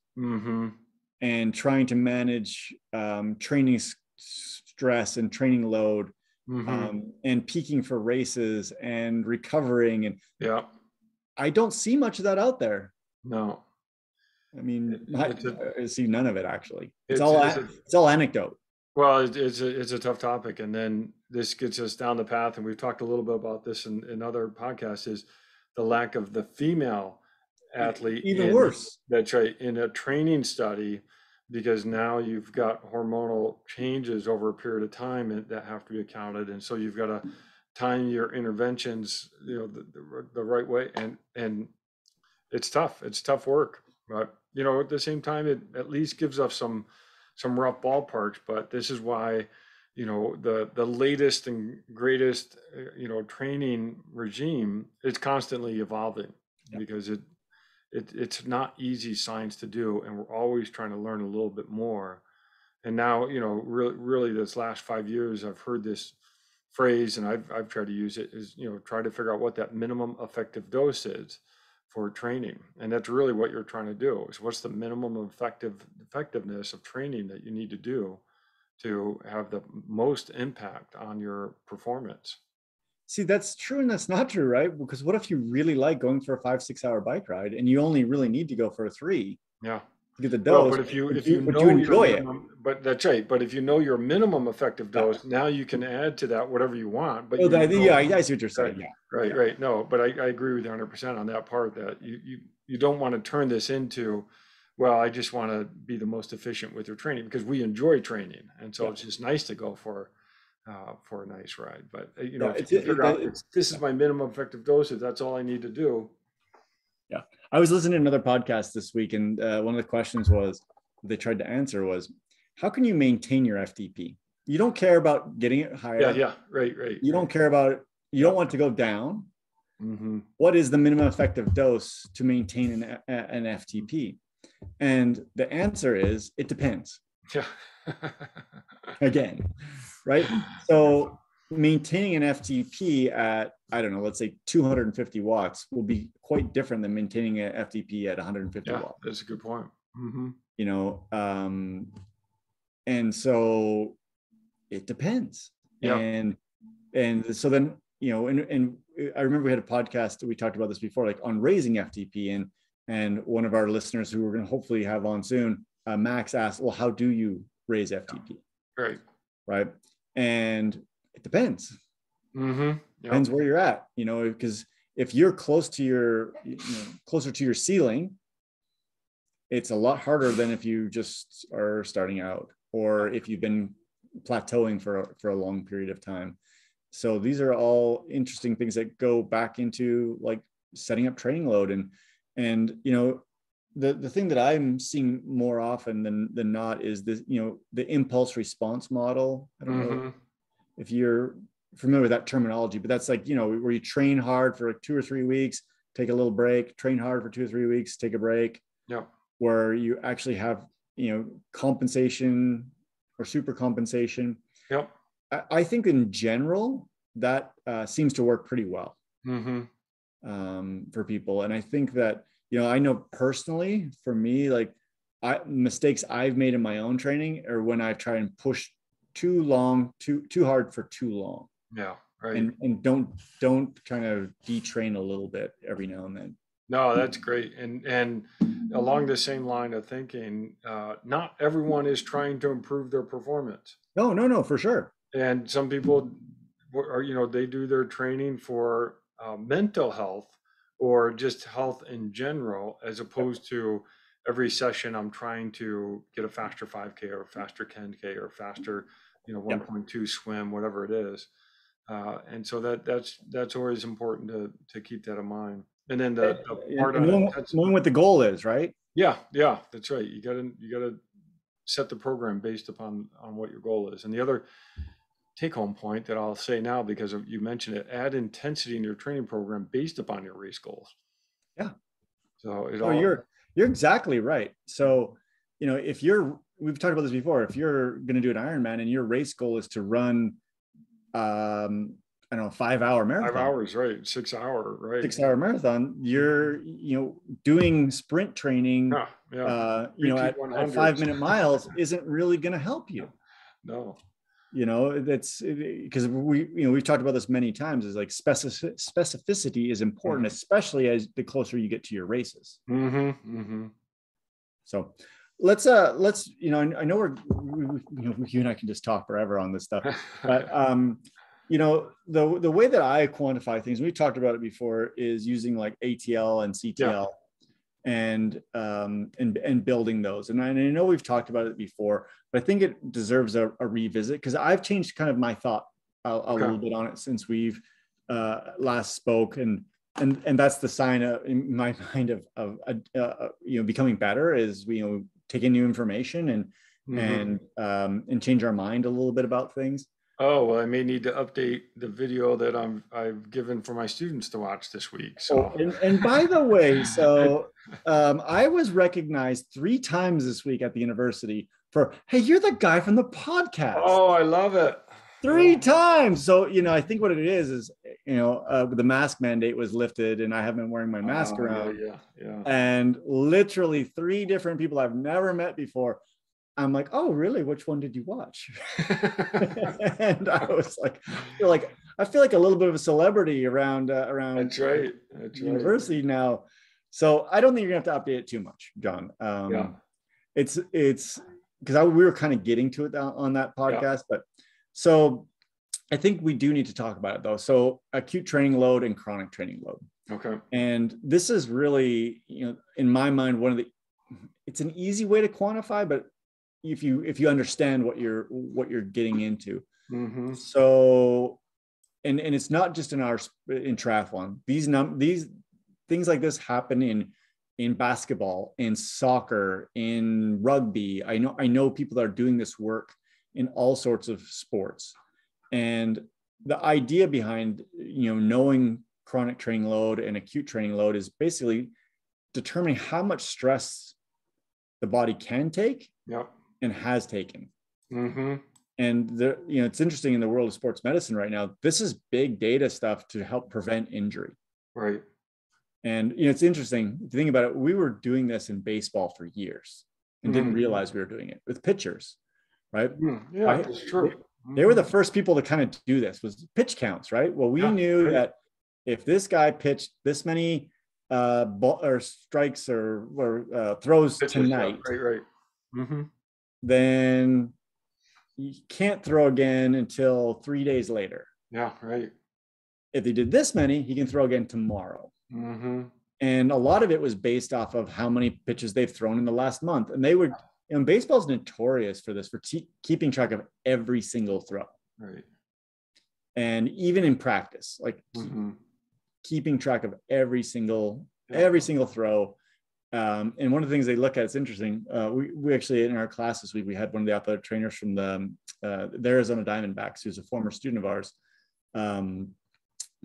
and trying to manage training stress and training load, and peaking for races and recovering? And I don't see much of that out there. No. I mean, I see none of it, actually. It's all anecdote. Well, it's a tough topic. And then this gets us down the path, and we've talked a little bit about this in other podcasts, is the lack of the female athlete. Even worse. That's right. In a training study, because now you've got hormonal changes over a period of time that have to be accounted. And so you've got to time your interventions, the right way. And it's tough. It's tough work, but at the same time, it at least gives us some rough ballparks. But this is why, the latest and greatest, training regime is constantly evolving, because it's not easy science to do, and we're always trying to learn a little bit more. And now, really this last 5 years, I've heard this phrase, and I've tried to use it, is, try to figure out what that minimum effective dose is for training. And that's really what you're trying to do, is what's the minimum effectiveness of training that you need to do to have the most impact on your performance. See, that's true and that's not true, right? Because what if you really like going for a 5-6 hour bike ride and you only really need to go for a 3? Yeah. To get the dose. Well, but if you but know you enjoy your it. but that's right. But if you know your minimum effective dose, now you can add to that whatever you want. But I see what you're saying. Right. No, but I agree with you 100% on that part, that you don't want to turn this into, well, I just want to be the most efficient with your training, because we enjoy training, and so it's just nice to go for a nice ride. But if you figure out this is my minimum effective dosage, that's all I need to do. Yeah. I was listening to another podcast this week, and one of the questions they tried to answer was, how can you maintain your FTP? You don't care about getting it higher. Yeah. Right. You don't care about it. You don't want to go down. Mm-hmm. What is the minimum effective dose to maintain an FTP? And the answer is, it depends. Yeah. Again, right? So maintaining an FTP at, I don't know, let's say 250 watts will be quite different than maintaining an FTP at 150 watts. That's a good point. Mm-hmm. And so it depends. Yeah. And so then, and I remember we had a podcast, we talked about this before, like on raising FTP, and one of our listeners who we're going to hopefully have on soon, Max, asked, well, how do you raise FTP? Right. And it depends. Mm-hmm. Depends where you're at, because if you're closer to your ceiling, it's a lot harder than if you just are starting out, or if you've been plateauing for a long period of time. So these are all interesting things that go back into like setting up training load. And the thing that I'm seeing more often than not is this, the impulse response model. I don't know if you're familiar with that terminology, but that's like, where you train hard for like 2 or 3 weeks, take a little break, train hard for 2 or 3 weeks, take a break. Yeah. Where you actually have, compensation or super compensation. Yep. I think in general that seems to work pretty well for people. And I think that, I know personally for me, like mistakes I've made in my own training are when I try and push too hard for too long. Yeah. Right. And don't kind of detrain a little bit every now and then. No, that's great. And along the same line of thinking, not everyone is trying to improve their performance. No, for sure. And some people are, they do their training for mental health or just health in general, as opposed to every session I'm trying to get a faster 5K or a faster 10K or faster, 1.2 swim, whatever it is. And so that's always important to keep that in mind. And then the part on knowing what the goal is, right? Yeah, that's right. You gotta set the program based upon what your goal is. And the other take-home point that I'll say now, because you mentioned it, add intensity in your training program based upon your race goals. Yeah. So you're exactly right. So, we've talked about this before. If you're going to do an Ironman and your race goal is to run, 5-hour marathon. 5 hours, right? 6 hour, right? 6-hour marathon. You're, doing sprint training, at 5-minute miles isn't really going to help you. No. That's because we've talked about this many times, is like specificity is important, especially as the closer you get to your races. So let's I know you and I can just talk forever on this stuff, but the way that I quantify things, we talked about it before, is using like ATL and CTL. And building those. And I know we've talked about it before, but I think it deserves a revisit, because I've changed kind of my thought a little bit on it since we've last spoke, and that's the sign in my mind of becoming better is taking new information and change our mind a little bit about things. Oh, well, I may need to update the video that I've given for my students to watch this week. So, and by the way, so I was recognized 3 times this week at the university for, hey, you're the guy from the podcast. Oh, I love it. 3 times. So, I think what it is, the mask mandate was lifted and I haven't been wearing my mask around. Yeah. And literally 3 different people I've never met before. I'm like, oh, really? Which one did you watch? And I was like, I feel like a little bit of a celebrity around That's right. university now. So I don't think you're gonna have to update it too much, John. It's because we were kind of getting to it on that podcast, but so I think we do need to talk about it though. So acute training load and chronic training load. Okay. And this is really, in my mind, it's an easy way to quantify, but if you understand what you're getting into. So, and it's not just in triathlon. These things like this happen in basketball, in soccer, in rugby. I know people that are doing this work in all sorts of sports. And the idea behind, knowing chronic training load and acute training load is basically determining how much stress the body can take and has taken. And it's interesting in the world of sports medicine right now, this is big data stuff to help prevent injury. Right. And, it's interesting if you think about it, we were doing this in baseball for years and didn't realize we were doing it with pitchers, right? Yeah, that's true. They were the first people to kind of do this, was pitch counts, right? Well, we knew that if this guy pitched this many strikes or throws tonight, then you can't throw again until 3 days later. Yeah, right. If they did this many, he can throw again tomorrow. And a lot of it was based off of how many pitches they've thrown in the last month. And they would, baseball's notorious for this, for keeping track of every single throw. Right. And even in practice, like keeping track of every single throw. And one of the things they look at, it's interesting. We actually, in our class this week, we had one of the athletic trainers from the Arizona Diamondbacks, who's a former student of ours,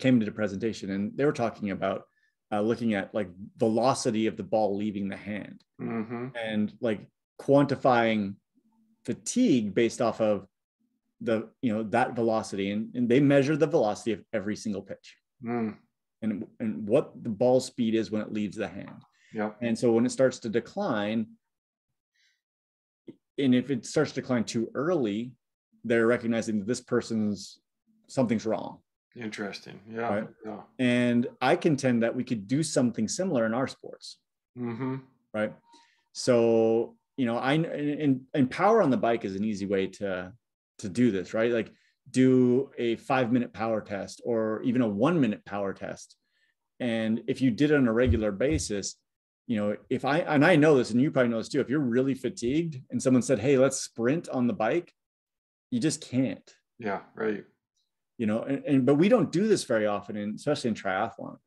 came to the presentation, and they were talking about looking at like velocity of the ball leaving the hand and like quantifying fatigue based off of the, that velocity. And they measure the velocity of every single pitch and what the ball speed is when it leaves the hand. Yeah. And so when it starts to decline, and if it starts to decline too early, they're recognizing that this person's something's wrong. Interesting. Yeah. Right? Yeah. And I contend that we could do something similar in our sports. Right. So, and power on the bike is an easy way to do this, right? Like do a 5-minute power test or even a 1-minute power test. And if you did it on a regular basis, and I know this, and you probably know this too, if you're really fatigued and someone said, hey, let's sprint on the bike, you just can't. Yeah. Right. But we don't do this very often, especially in triathlon,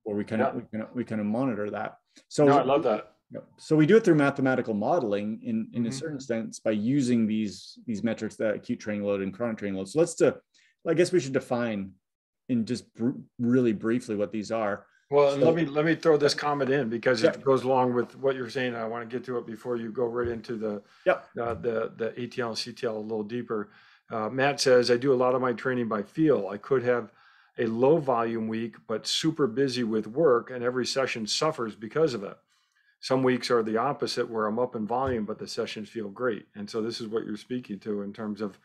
where we kind of monitor that. So I love that. So we do it through mathematical modeling in a certain sense by using these metrics, that acute training load and chronic training load. So I guess we should define in just really briefly what these are. Well, let me throw this comment in because it goes along with what you're saying. I want to get to it before you go right into the ATL and CTL a little deeper. Matt says, I do a lot of my training by feel. I could have a low volume week, but super busy with work, and every session suffers because of it. Some weeks are the opposite, where I'm up in volume, but the sessions feel great. And so this is what you're speaking to in terms of,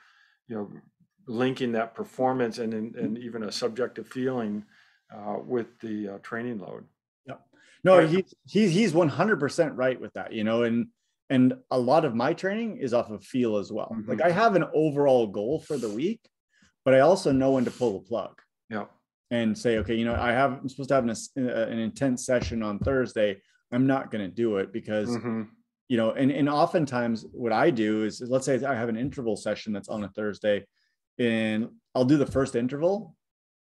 linking that performance and even a subjective feeling with the training load. Yeah, no, he's 100% right with that, and a lot of my training is off of feel as well. Like I have an overall goal for the week, but I also know when to pull the plug. Yeah. And say, okay, I'm supposed to have an intense session on Thursday. I'm not going to do it because, and oftentimes what I do is, let's say I have an interval session that's on a Thursday, and I'll do the first interval.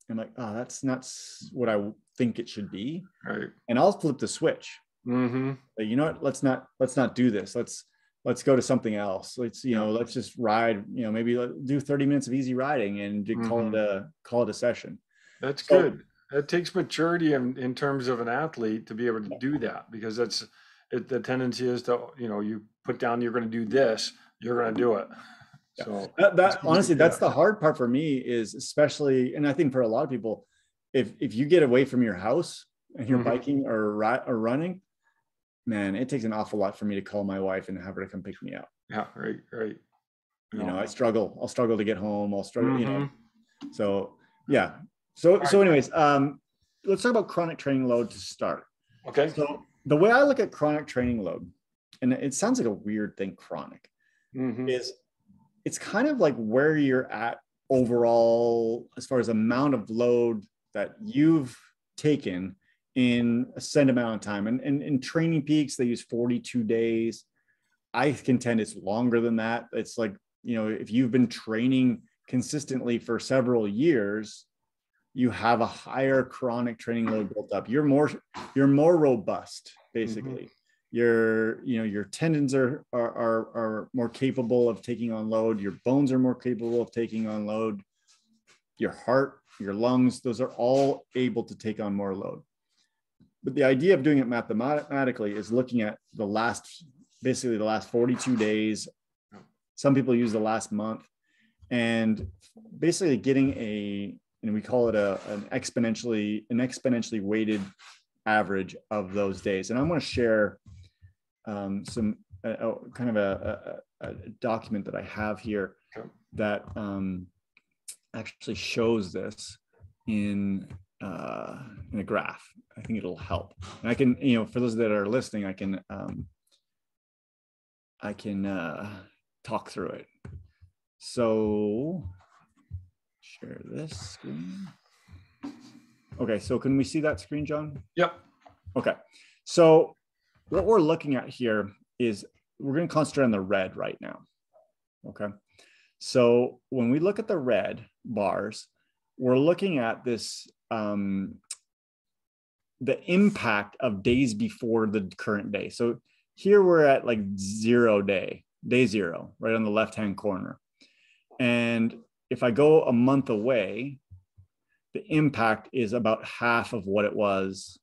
I'm like, oh, that's not what I think it should be. Right. And I'll flip the switch. Mm-hmm. Like, you know what? Let's not do this. Let's go to something else. Let's just ride, maybe do 30 minutes of easy riding and call it a session. That's good. That takes maturity in terms of an athlete to be able to do that, because the tendency is to, you put down, you're going to do this, you're going to do it. Yeah. So that honestly, that's the hard part for me, is especially, and I think for a lot of people, if you get away from your house and you're biking or running, man, it takes an awful lot for me to call my wife and have her to come pick me up. Yeah, right. I'll struggle to get home. I'll struggle, So yeah. So anyways, let's talk about chronic training load to start. Okay. So the way I look at chronic training load, and it sounds like a weird thing, chronic, is it's kind of like where you're at overall as far as amount of load that you've taken in a set amount of time. And in Training Peaks, they use 42 days. I contend it's longer than that. It's like, if you've been training consistently for several years, you have a higher chronic training load built up. You're more robust, basically. Your tendons are more capable of taking on load. Your bones are more capable of taking on load. Your heart, your lungs, those are all able to take on more load. But the idea of doing it mathematically is looking at the last 42 days. Some people use the last month, and basically getting we call it an exponentially weighted average of those days. And I'm going to share some kind of a document that I have here that actually shows this in a graph. I think it'll help. And I can, for those that are listening, I can talk through it. So share this screen. Okay, so can we see that screen, John? Yep. Okay, so what we're looking at here is we're going to concentrate on the red right now. Okay, so when we look at the red bars, we're looking at this, the impact of days before the current day. So here we're at like day zero, right on the left-hand corner. And if I go a month away, the impact is about half of what it was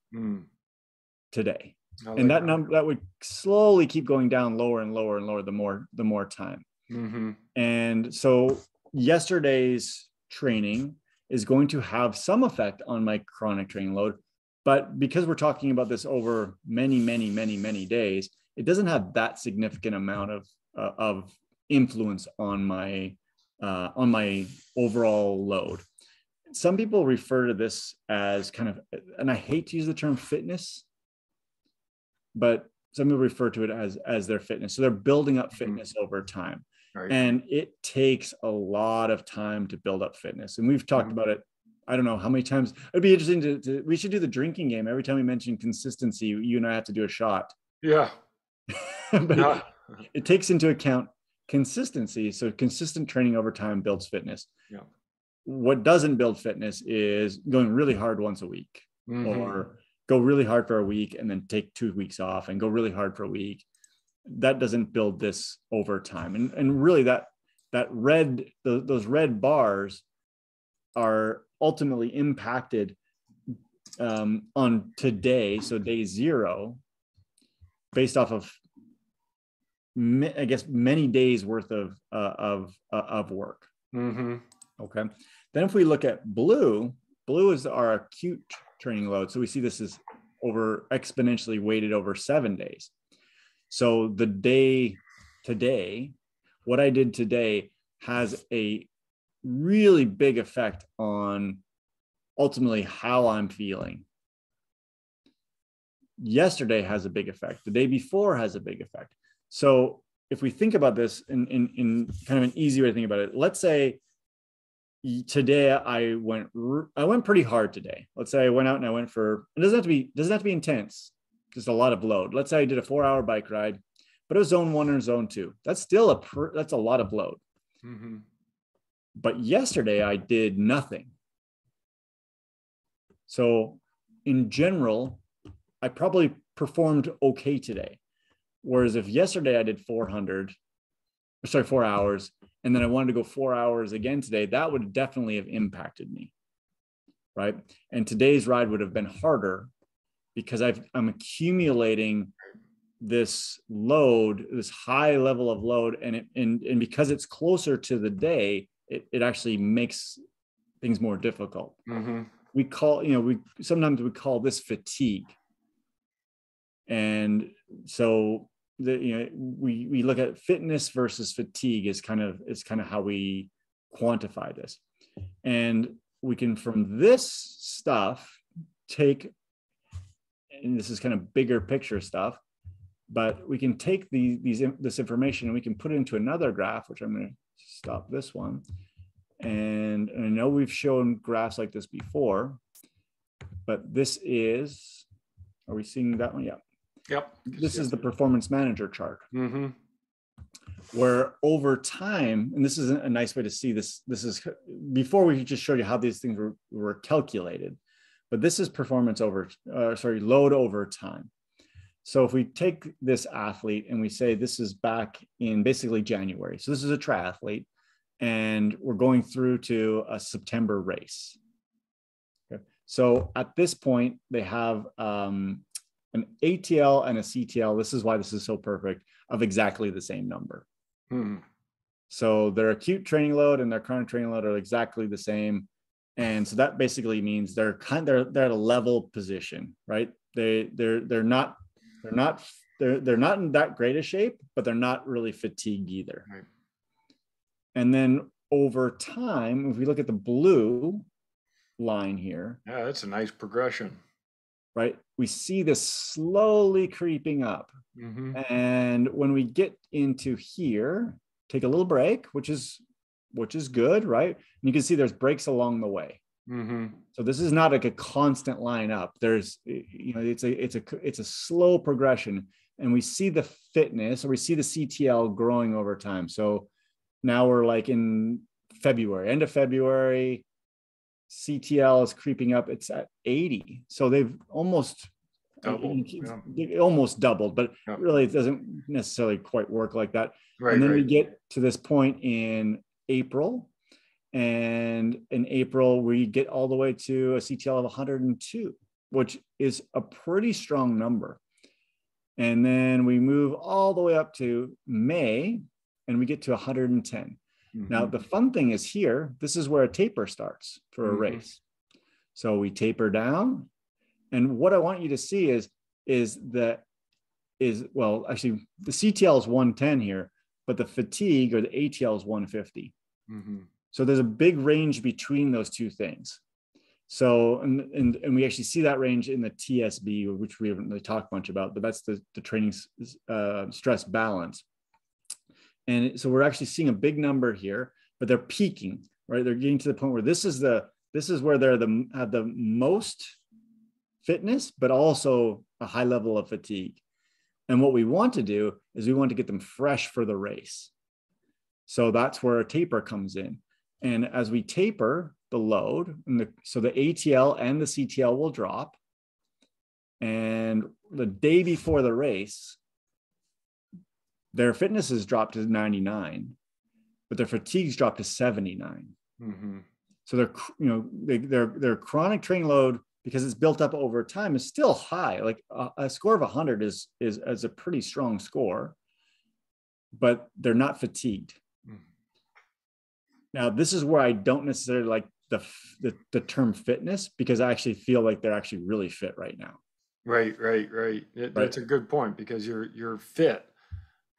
today. And that number, that would slowly keep going down lower and lower and lower the more time. And so yesterday's training is going to have some effect on my chronic training load, but because we're talking about this over many days, it doesn't have that significant amount of influence on my overall load. Some people refer to this as kind of, and I hate to use the term fitness, but some people refer to it as their fitness. So they're building up fitness over time. Right. And it takes a lot of time to build up fitness. And we've talked about it, I don't know how many times. It'd be interesting we should do the drinking game. Every time we mention consistency, you and I have to do a shot. Yeah. But it takes into account consistency. So consistent training over time builds fitness. Yeah. What doesn't build fitness is going really hard once a week, or go really hard for a week and then take 2 weeks off and go really hard for a week. That doesn't build this over time. And really those red bars are ultimately impacted on today. So day zero, based off of, I guess, many days worth of work. Okay. Then if we look at blue is our acute training load. So we see this is exponentially weighted over 7 days. So the day today, what I did today has a really big effect on ultimately how I'm feeling. Yesterday has a big effect. The day before has a big effect. So if we think about this in kind of an easy way to think about it, let's say today I went pretty hard today. Let's say I went out and I went for, it doesn't have to be intense, just a lot of load. Let's say I did a 4-hour bike ride, but it was zone 1 or zone 2. That's still that's a lot of load. But yesterday I did nothing. So in general, I probably performed okay today. Whereas if yesterday I did 4 hours, and then I wanted to go 4 hours again today, that would definitely have impacted me, right? And today's ride would have been harder because I'm accumulating this load, this high level of load, and because it's closer to the day, it actually makes things more difficult. Mm-hmm. Sometimes we call this fatigue. And so we look at fitness versus fatigue is kind of how we quantify this. And we can, from this stuff, take, and this is kind of bigger picture stuff, but we can take this information and we can put it into another graph, which I'm going to stop this one. And I know we've shown graphs like this before, but this is, are we seeing that one? Yeah. Yep. This is the performance manager chart. Mm-hmm. Where over time, and this is a nice way to see this. This is before we just showed you how these things were calculated, but this is load over time. So if we take this athlete and we say this is back in basically January. So this is a triathlete and we're going through to a September race. Okay. So at this point, they have an ATL and a CTL. This is why this is so perfect, of exactly the same number. Hmm. So their acute training load and their chronic training load are exactly the same. And so that basically means they're at a level position, right? They're not in that great a shape, but they're not really fatigued either. Right. And then over time, if we look at the blue line here, Yeah, that's a nice progression. right? We see this slowly creeping up. Mm-hmm. And when we get into here, take a little break, which is good, right? And you can see there's breaks along the way. Mm-hmm. So this is not like a constant line up. There's, it's a slow progression, and we see the fitness, or we see the CTL growing over time. So now we're like in February, end of February, CTL is creeping up. It's at 80. So they've almost doubled, but really it doesn't necessarily quite work like that. Right, and then we get to this point in April, and in April we get all the way to a CTL of 102, which is a pretty strong number. And then we move all the way up to May and we get to 110. Mm-hmm. Now, the fun thing is here, this is where a taper starts for a race. So we taper down. And what I want you to see actually the CTL is 110 here, but the fatigue or the ATL is 150. Mm-hmm. So there's a big range between those two things. So, and we actually see that range in the TSB, which we haven't really talked much about, but that's the training stress balance. And so we're actually seeing a big number here, but they're peaking, right? They're getting to the point where this is where they're have the most fitness, but also a high level of fatigue. And what we want to do is we want to get them fresh for the race. So that's where a taper comes in. And as we taper the load, so the ATL and the CTL will drop. And the day before the race, their fitness has dropped to 99, but their fatigue's dropped to 79. Mm-hmm. So their chronic training load, because it's built up over time, is still high. Like a score of 100 is a pretty strong score, but they're not fatigued. Mm-hmm. Now, this is where I don't necessarily like the term fitness, because I actually feel like they're actually really fit right now. Right. That's a good point, because you're fit,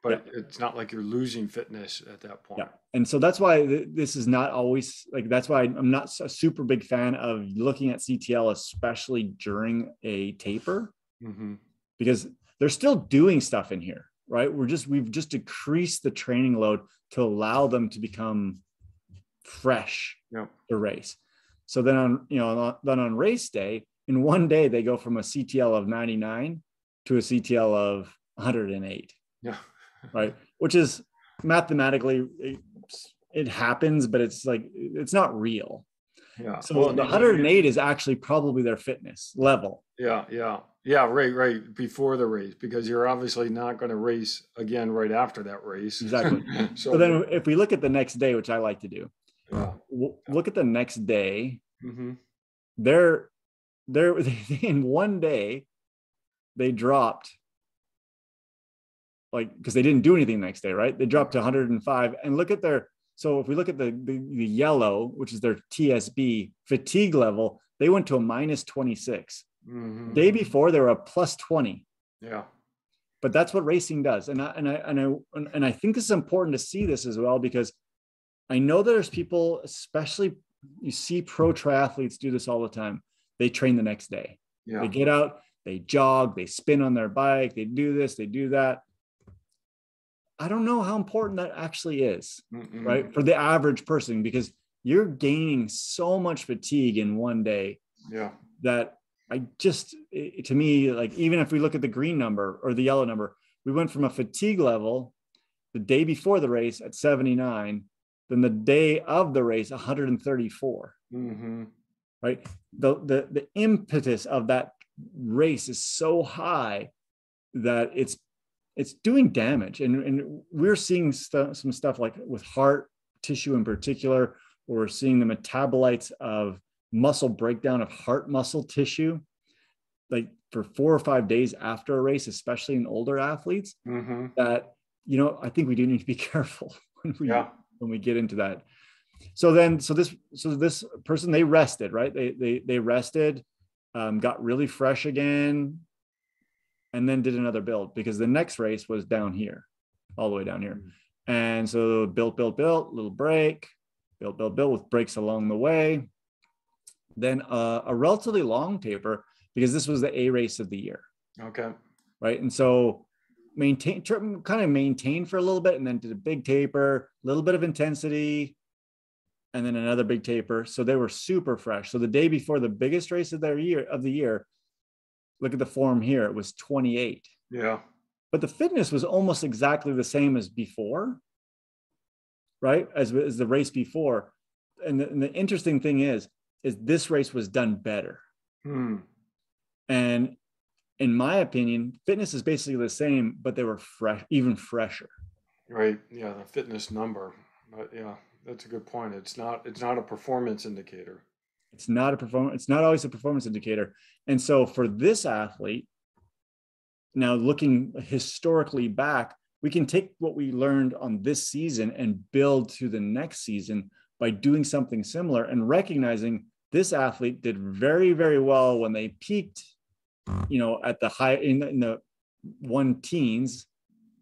but it's not like you're losing fitness at that point. Yeah. And so that's why this is not always like, that's why I'm not a super big fan of looking at CTL, especially during a taper, mm-hmm. because they're still doing stuff in here, right? We've just decreased the training load to allow them to become fresh to race. So then on race day, in one day, they go from a CTL of 99 to a CTL of 108. Yeah. Right. Which is mathematically it happens, but it's like, it's not real. Yeah. So Well, the 108 is actually probably their fitness level. Yeah. Right. Before the race, because you're obviously not going to race again right after that race. Exactly. So So then if we look at the next day, which I like to do, yeah. look at the next day, Mm-hmm. they're in one day, they dropped, like, because they didn't do anything the next day, right? They dropped to 105. And look at their, so if we look at the yellow, which is their TSB fatigue level, they went to a minus 26. Mm-hmm. Day before, they were a plus 20. Yeah. But that's what racing does. And I think it's important to see this as well, because I know there's people, especially you see pro triathletes do this all the time. They train the next day. Yeah. They get out, they jog, they spin on their bike, they do this, they do that. I don't know how important that actually is, right? For the average person, because you're gaining so much fatigue in one day. Yeah. That to me, like, even if we look at the green number or the yellow number, we went from a fatigue level the day before the race at 79, then the day of the race, 134. Mm-hmm. Right? The impetus of that race is so high that it's doing damage. And we're seeing some stuff like with heart tissue in particular, or we're seeing the metabolites of muscle breakdown of heart muscle tissue, like for 4 or 5 days after a race, especially in older athletes, that, I think we do need to be careful when we get into that. So this person, they rested, right? They rested, got really fresh again, and then did another build, because the next race was down here, all the way down here. And so built, little break, built with breaks along the way. Then a relatively long taper, because this was the A race of the year. Okay. Right. And so maintain for a little bit, and then did a big taper, a little bit of intensity, and then another big taper. So they were super fresh. So the day before the biggest race of the year, look at the form here, it was 28. Yeah. But the fitness was almost exactly the same as before, right? As the race before. And the interesting thing is this race was done better. And in my opinion, fitness is basically the same, but they were fresh, even fresher. Right. Yeah. The fitness number. But yeah, that's a good point. It's not a performance indicator. It's not always a performance indicator. And so for this athlete, now looking historically back, we can take what we learned on this season and build to the next season by doing something similar, and recognizing this athlete did very, very well when they peaked, at the high in the 110s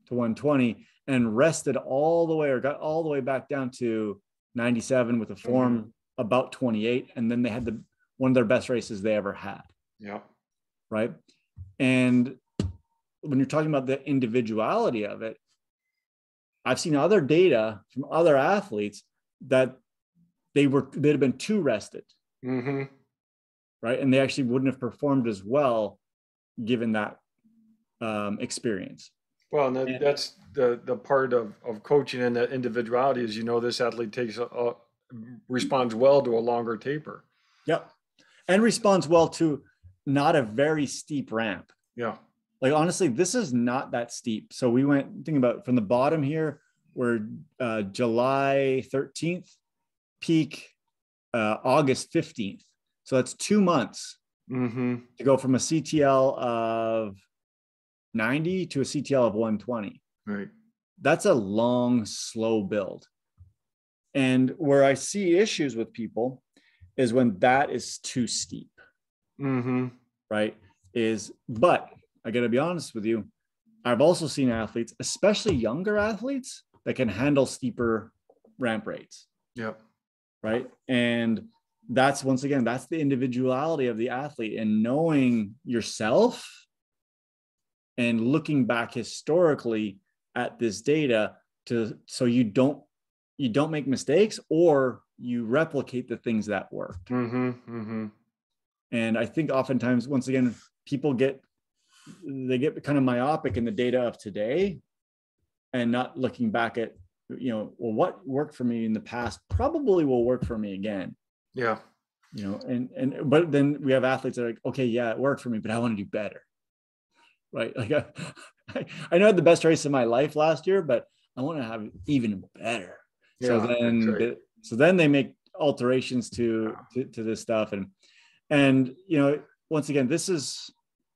to 120, and rested all the way, or got all the way back down to 97 with a form about 28. And then they had one of their best races they ever had. Yeah. Right. And when you're talking about the individuality of it, I've seen other data from other athletes that they'd have been too rested. Right. And they actually wouldn't have performed as well given that experience. Well, and that's the part of coaching and that individuality is, this athlete responds well to a longer taper. Yep. And responds well to not a very steep ramp. Yeah. Like, honestly, this is not that steep. So we went thinking about from the bottom here, we're July 13th, peak August 15th. So that's 2 months to go from a CTL of 90 to a CTL of 120. Right. That's a long, slow build. And where I see issues with people is when that is too steep. Right. But I got to be honest with you, I've also seen athletes, especially younger athletes, that can handle steeper ramp rates. Yep. Right. And that's, once again, that's the individuality of the athlete, and knowing yourself and looking back historically at this data so you don't make mistakes, or you replicate the things that worked. And I think oftentimes, once again, people get kind of myopic in the data of today and not looking back at well, what worked for me in the past probably will work for me again. Yeah. But then we have athletes that are like, okay, yeah, it worked for me, but I want to do better. Right. Like I know I had the best race of my life last year, but I want to have even better. So Yeah. That's right. then they make alterations to this stuff. And once again, this is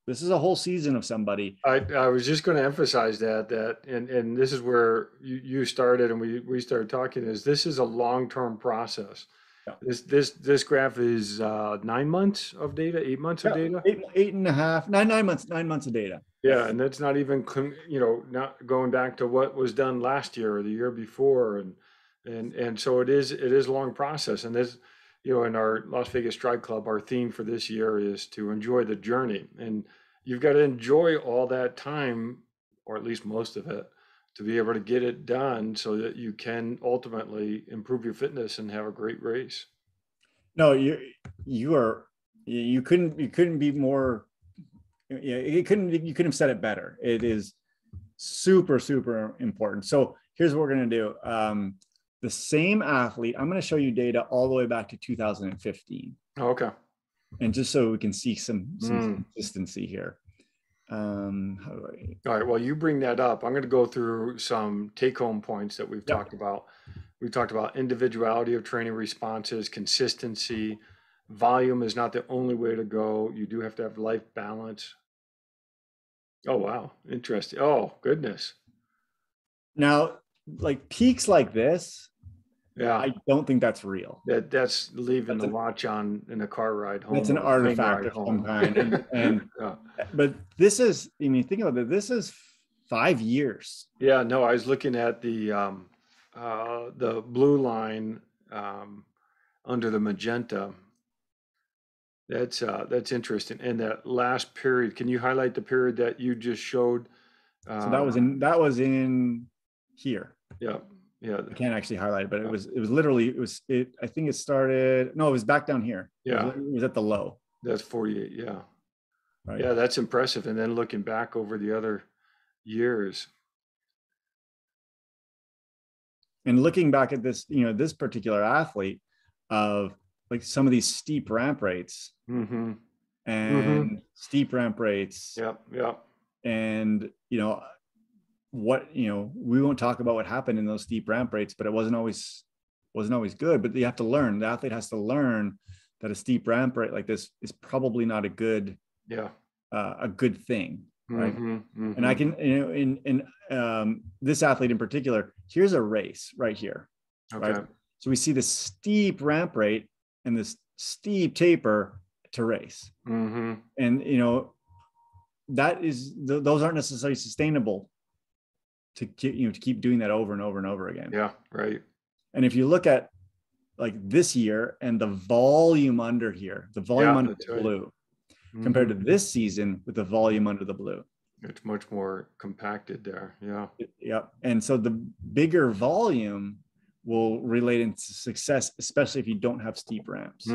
a whole season of somebody. I was just going to emphasize and this is where you started and we started talking, is this is a long-term process. Yeah. This graph is 9 months of data, 8 months of data. 8.5, 9 months of data. Yeah, and that's not even not going back to what was done last year or the year before, and so it is a long process. And this, in our Las Vegas Stride Club, our theme for this year is to enjoy the journey, and you've got to enjoy all that time, or at least most of it, to be able to get it done so that you can ultimately improve your fitness and have a great race. No, you couldn't be more. Yeah, you couldn't have said it better. It is super, super important. So here's what we're going to do. The same athlete, I'm going to show you data all the way back to 2015. Okay. And just so we can see some consistency here. How do I? All right. Well, you bring that up. I'm going to go through some take-home points that we've talked about. We talked about individuality of training responses, consistency. Volume is not the only way to go. You do have to have life balance. Oh, wow. Interesting. Oh, goodness. Now, like peaks like this, yeah, I don't think that's real. That's leaving the watch on in a car ride home. That's an artifact of some kind. And yeah. But this is, think about it, this is 5 years. Yeah, no, I was looking at the blue line under the magenta. That's interesting. And that last period, can you highlight the period that you just showed? So that was in here. Yeah. Yeah. I can't actually highlight it, but it was literally, I think it started, no, it was back down here. Yeah. It was at the low. That's 48. Yeah. Right. Yeah, that's impressive. And then looking back over the other years. And looking back at this, this particular athlete of like some of these steep ramp rates and steep ramp rates. Yep. Yep. And, we won't talk about what happened in those steep ramp rates, but it wasn't always good. But you have to learn, the athlete has to learn that a steep ramp rate like this is probably not a good thing. Right. And I can, in this athlete in particular, here's a race right here. Okay. Right. So we see the steep ramp rate and this steep taper to race. And, that is, those aren't necessarily sustainable to keep doing that over and over and over again. Yeah. Right. And if you look at like this year and the volume under here, the volume under the blue, compared to this season with the volume under the blue, it's much more compacted there. Yeah. Yep. And so the bigger volume will relate into success, especially if you don't have steep ramps.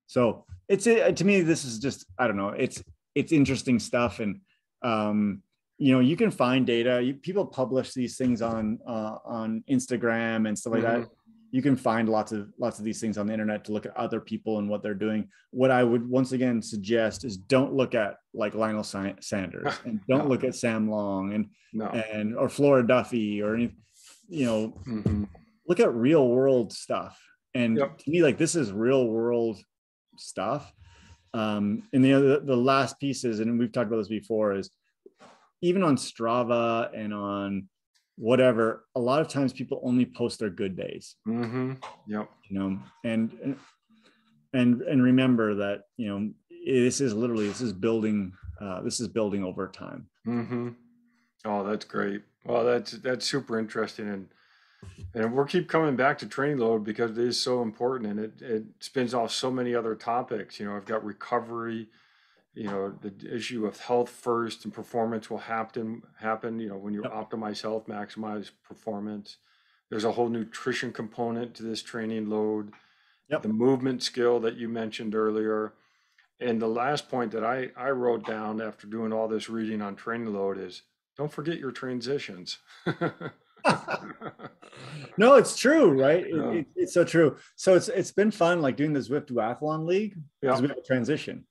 So to me, this is just, I don't know, it's interesting stuff. And, you can find data. People publish these things on Instagram and stuff like that. You can find lots of these things on the internet to look at other people and what they're doing. What I would once again suggest is don't look at like Lionel Sanders and don't look at Sam Long and or Flora Duffy or any, look at real world stuff. And to me, like this is real world stuff. And the last pieces, and we've talked about this before, is even on Strava and on whatever, a lot of times people only post their good days. Yep. And remember that, this is building over time. Oh, that's great. Well, that's super interesting. And we'll keep coming back to training load because it is so important, and it spins off so many other topics. I've got recovery, the issue of health first, and performance will happen, when you optimize health, maximize performance. There's a whole nutrition component to this training load, the movement skill that you mentioned earlier. And the last point that I wrote down after doing all this reading on training load is don't forget your transitions. No, it's true, right? Yeah. It's so true. So it's been fun, like doing the Zwift Duathlon League, because Yeah. we have a transition,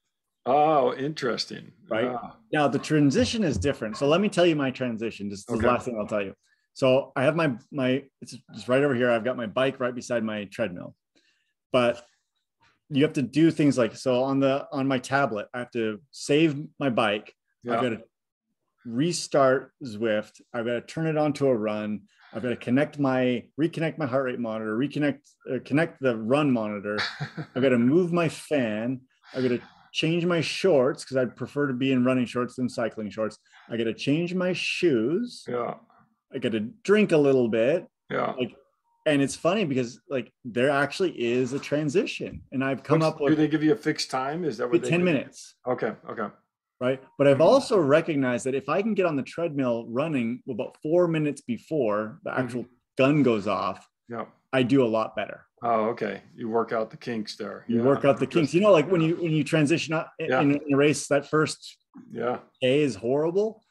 Oh, interesting. right? Yeah. Now the transition is different. So let me tell you my transition. This is the Okay. last thing I'll tell you. So I have my it's just right over here. I've got my bike right beside my treadmill, but you have to do things like, so on my tablet, I have to save my bike. I've Yeah. got to restart Zwift. I've got to turn it onto a run. I've got to reconnect my heart rate monitor, connect the run monitor. I've got to move my fan. I've got to change my shorts because I'd prefer to be in running shorts than cycling shorts. I got to change my shoes. Yeah. I got to drink a little bit. Yeah. Like, and it's funny because like there actually is a transition, and I've come up Do with they give you a fixed time? Is that what they 10 give you? minutes. Okay. Okay. Right. But I've Mhm. also recognized that if I can get on the treadmill running about 4 minutes before the actual gun goes off, Yeah. I do a lot better. Oh, okay. You work out the kinks there. You Yeah. work out the kinks. You Interesting. know, like Yeah. when you transition out Yeah. in a race, that first Yeah. K is horrible.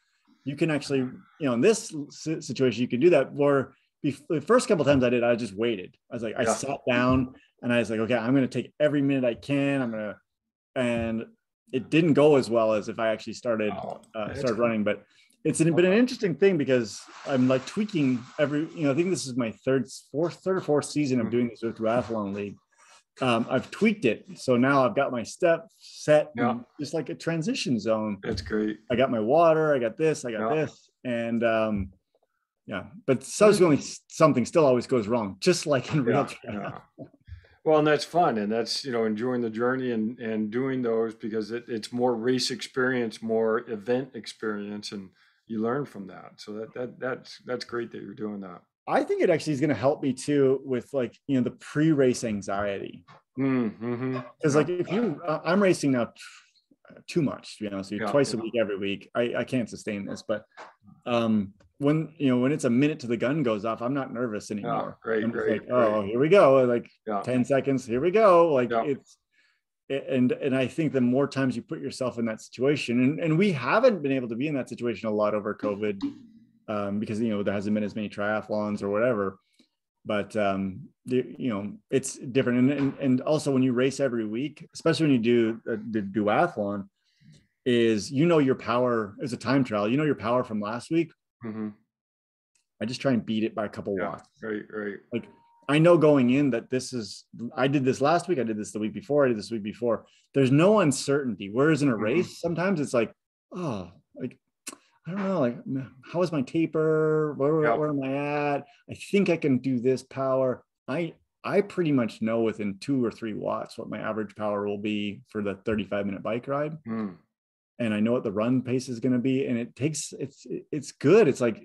You can actually, in this situation, you can do that. Or the first couple of times I did, I just waited. I was like, I Yeah. sat down and I was like, okay, I'm going to take every minute I can. And it didn't go as well as if I actually started Oh, running. But it's been an interesting thing because I'm like tweaking I think this is my third or fourth season of doing this with Triathlon League. I've tweaked it. So now I've got my step set, Yeah. just like a transition zone. That's great. I got my water, I got this. And yeah, but subsequently something still always goes wrong, just like in real triathlon. Yeah. Well, and that's fun, and that's enjoying the journey and doing those because it's more race experience, more event experience, and you learn from that. So that's great that you're doing that. I think it actually is going to help me too with like the pre-race anxiety. Mm-hmm. Because like if I'm racing now too much, to be honest with you, twice a week, every week. I can't sustain this, but when it's a minute to the gun goes off, I'm not nervous anymore. I'm just like, oh, here we go, like 10 seconds, here we go. Like and I think the more times you put yourself in that situation, and we haven't been able to be in that situation a lot over COVID, because there hasn't been as many triathlons or whatever. But it's different, and also when you race every week, especially when you do the duathlon, is your power as a time trial. Your power from last week. Mm-hmm. I just try and beat it by a couple watts. Right. Like I know going in that I did this last week. I did this the week before. I did this week before. There's no uncertainty. Whereas in a race, sometimes it's like, oh, like I don't know, like how is my taper? Where am I at? I think I can do this power. I pretty much know within 2 or 3 watts what my average power will be for the 35-minute bike ride. And I know what the run pace is going to be. And it's good. It's like,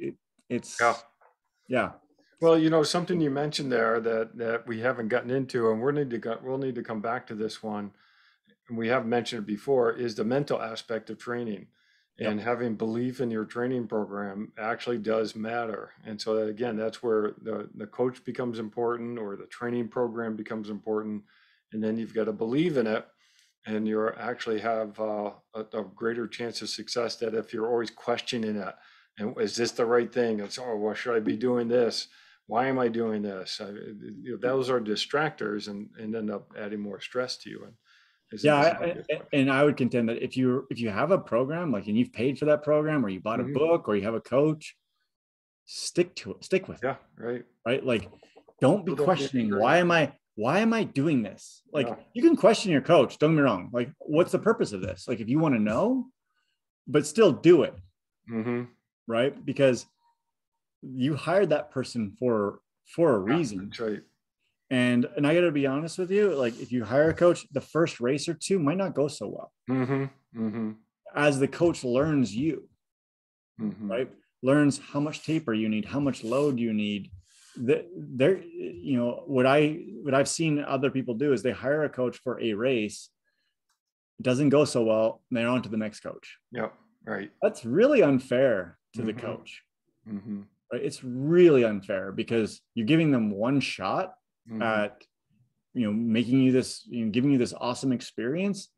yeah. Well, something you mentioned there that we haven't gotten into, and we'll need to come back to this one. And we have mentioned it before, is the mental aspect of training. And having belief in your training program actually does matter. And so again, that's where the coach becomes important, or the training program becomes important. And then you've got to believe in it, and you actually have a greater chance of success that if you're always questioning it. And is this the right thing? It's, oh, well, should I be doing this? Why am I doing this? Those are distractors and end up adding more stress to you. And I would contend that if you have a program, like, and you've paid for that program, or you bought a book, or you have a coach, stick with it. Yeah, right. Like, don't be questioning why am I doing this? Like, you can question your coach. Don't get me wrong. Like, what's the purpose of this? Like, if you want to know, but still do it, right? Because you hired that person for a reason. That's right. And I got to be honest with you, like if you hire a coach, the first race or two might not go so well. As the coach learns you, right? Learns how much taper you need, how much load you need. What I've seen other people do is they hire a coach for a race. It doesn't go so well, and they're on to the next coach. Yep. Right. That's really unfair to the coach. Right? It's really unfair because you're giving them one shot at making you this, giving you this awesome experience,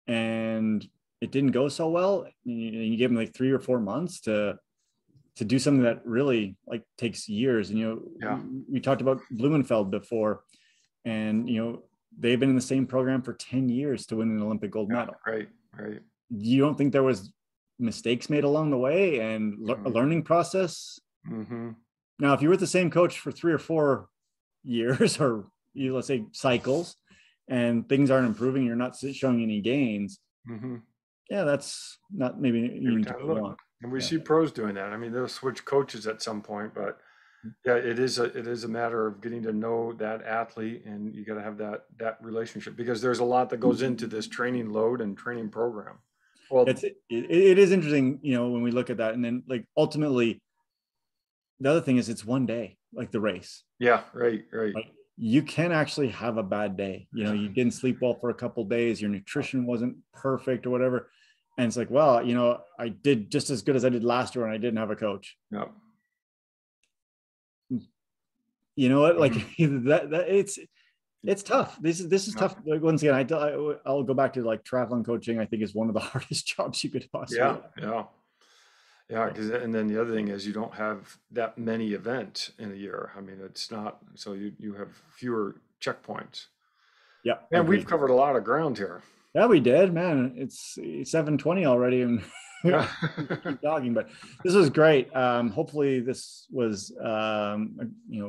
and it didn't go so well. You gave them like 3 or 4 months to to do something that really like takes years. And, we talked about Blumenfeld before, and, they've been in the same program for 10 years to win an Olympic gold medal. Right. You don't think there was mistakes made along the way and a learning process? Now, if you're with the same coach for 3 or 4 years, or let's say cycles, and things aren't improving, you're not showing any gains. That's not maybe you need to move on. And we see pros doing that. I mean, they'll switch coaches at some point, but it is a matter of getting to know that athlete, and you got to have that relationship, because there's a lot that goes into this training load and training program. Well, it is interesting, when we look at that, and then like ultimately, the other thing is it's one day, like the race. Yeah, right. Like, you can actually have a bad day. You didn't sleep well for a couple of days. Your nutrition wasn't perfect or whatever. And it's like, well, I did just as good as I did last year, and I didn't have a coach. Yeah. You know what? Like it's tough. This is tough. Like, once again, I'll go back to like triathlon coaching. I think is one of the hardest jobs you could possibly have. Yeah, because and then the other thing is you don't have that many events in a year. I mean, it's not, so you have fewer checkpoints. Yeah. And we've covered a lot of ground here. Yeah, we did, man. It's 7:20 already, and keep talking, but this was great. Hopefully this was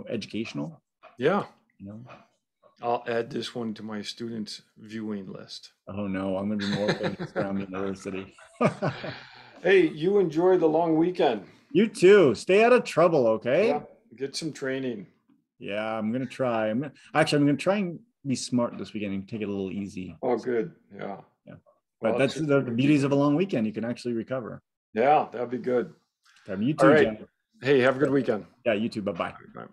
educational. Yeah. I'll add this one to my students' viewing list. Oh no, I'm gonna be more focused around the university. Hey, you enjoy the long weekend. You too. Stay out of trouble, okay? Yeah, get some training. Yeah, I'm gonna try. I'm gonna try and be smart this weekend and take it a little easy. Oh, good. Yeah. But that's the beauties of a long weekend. You can actually recover. Yeah, that'd be good. You too, All right. John. Hey, have a good weekend. Yeah, you too. Bye-bye. Bye.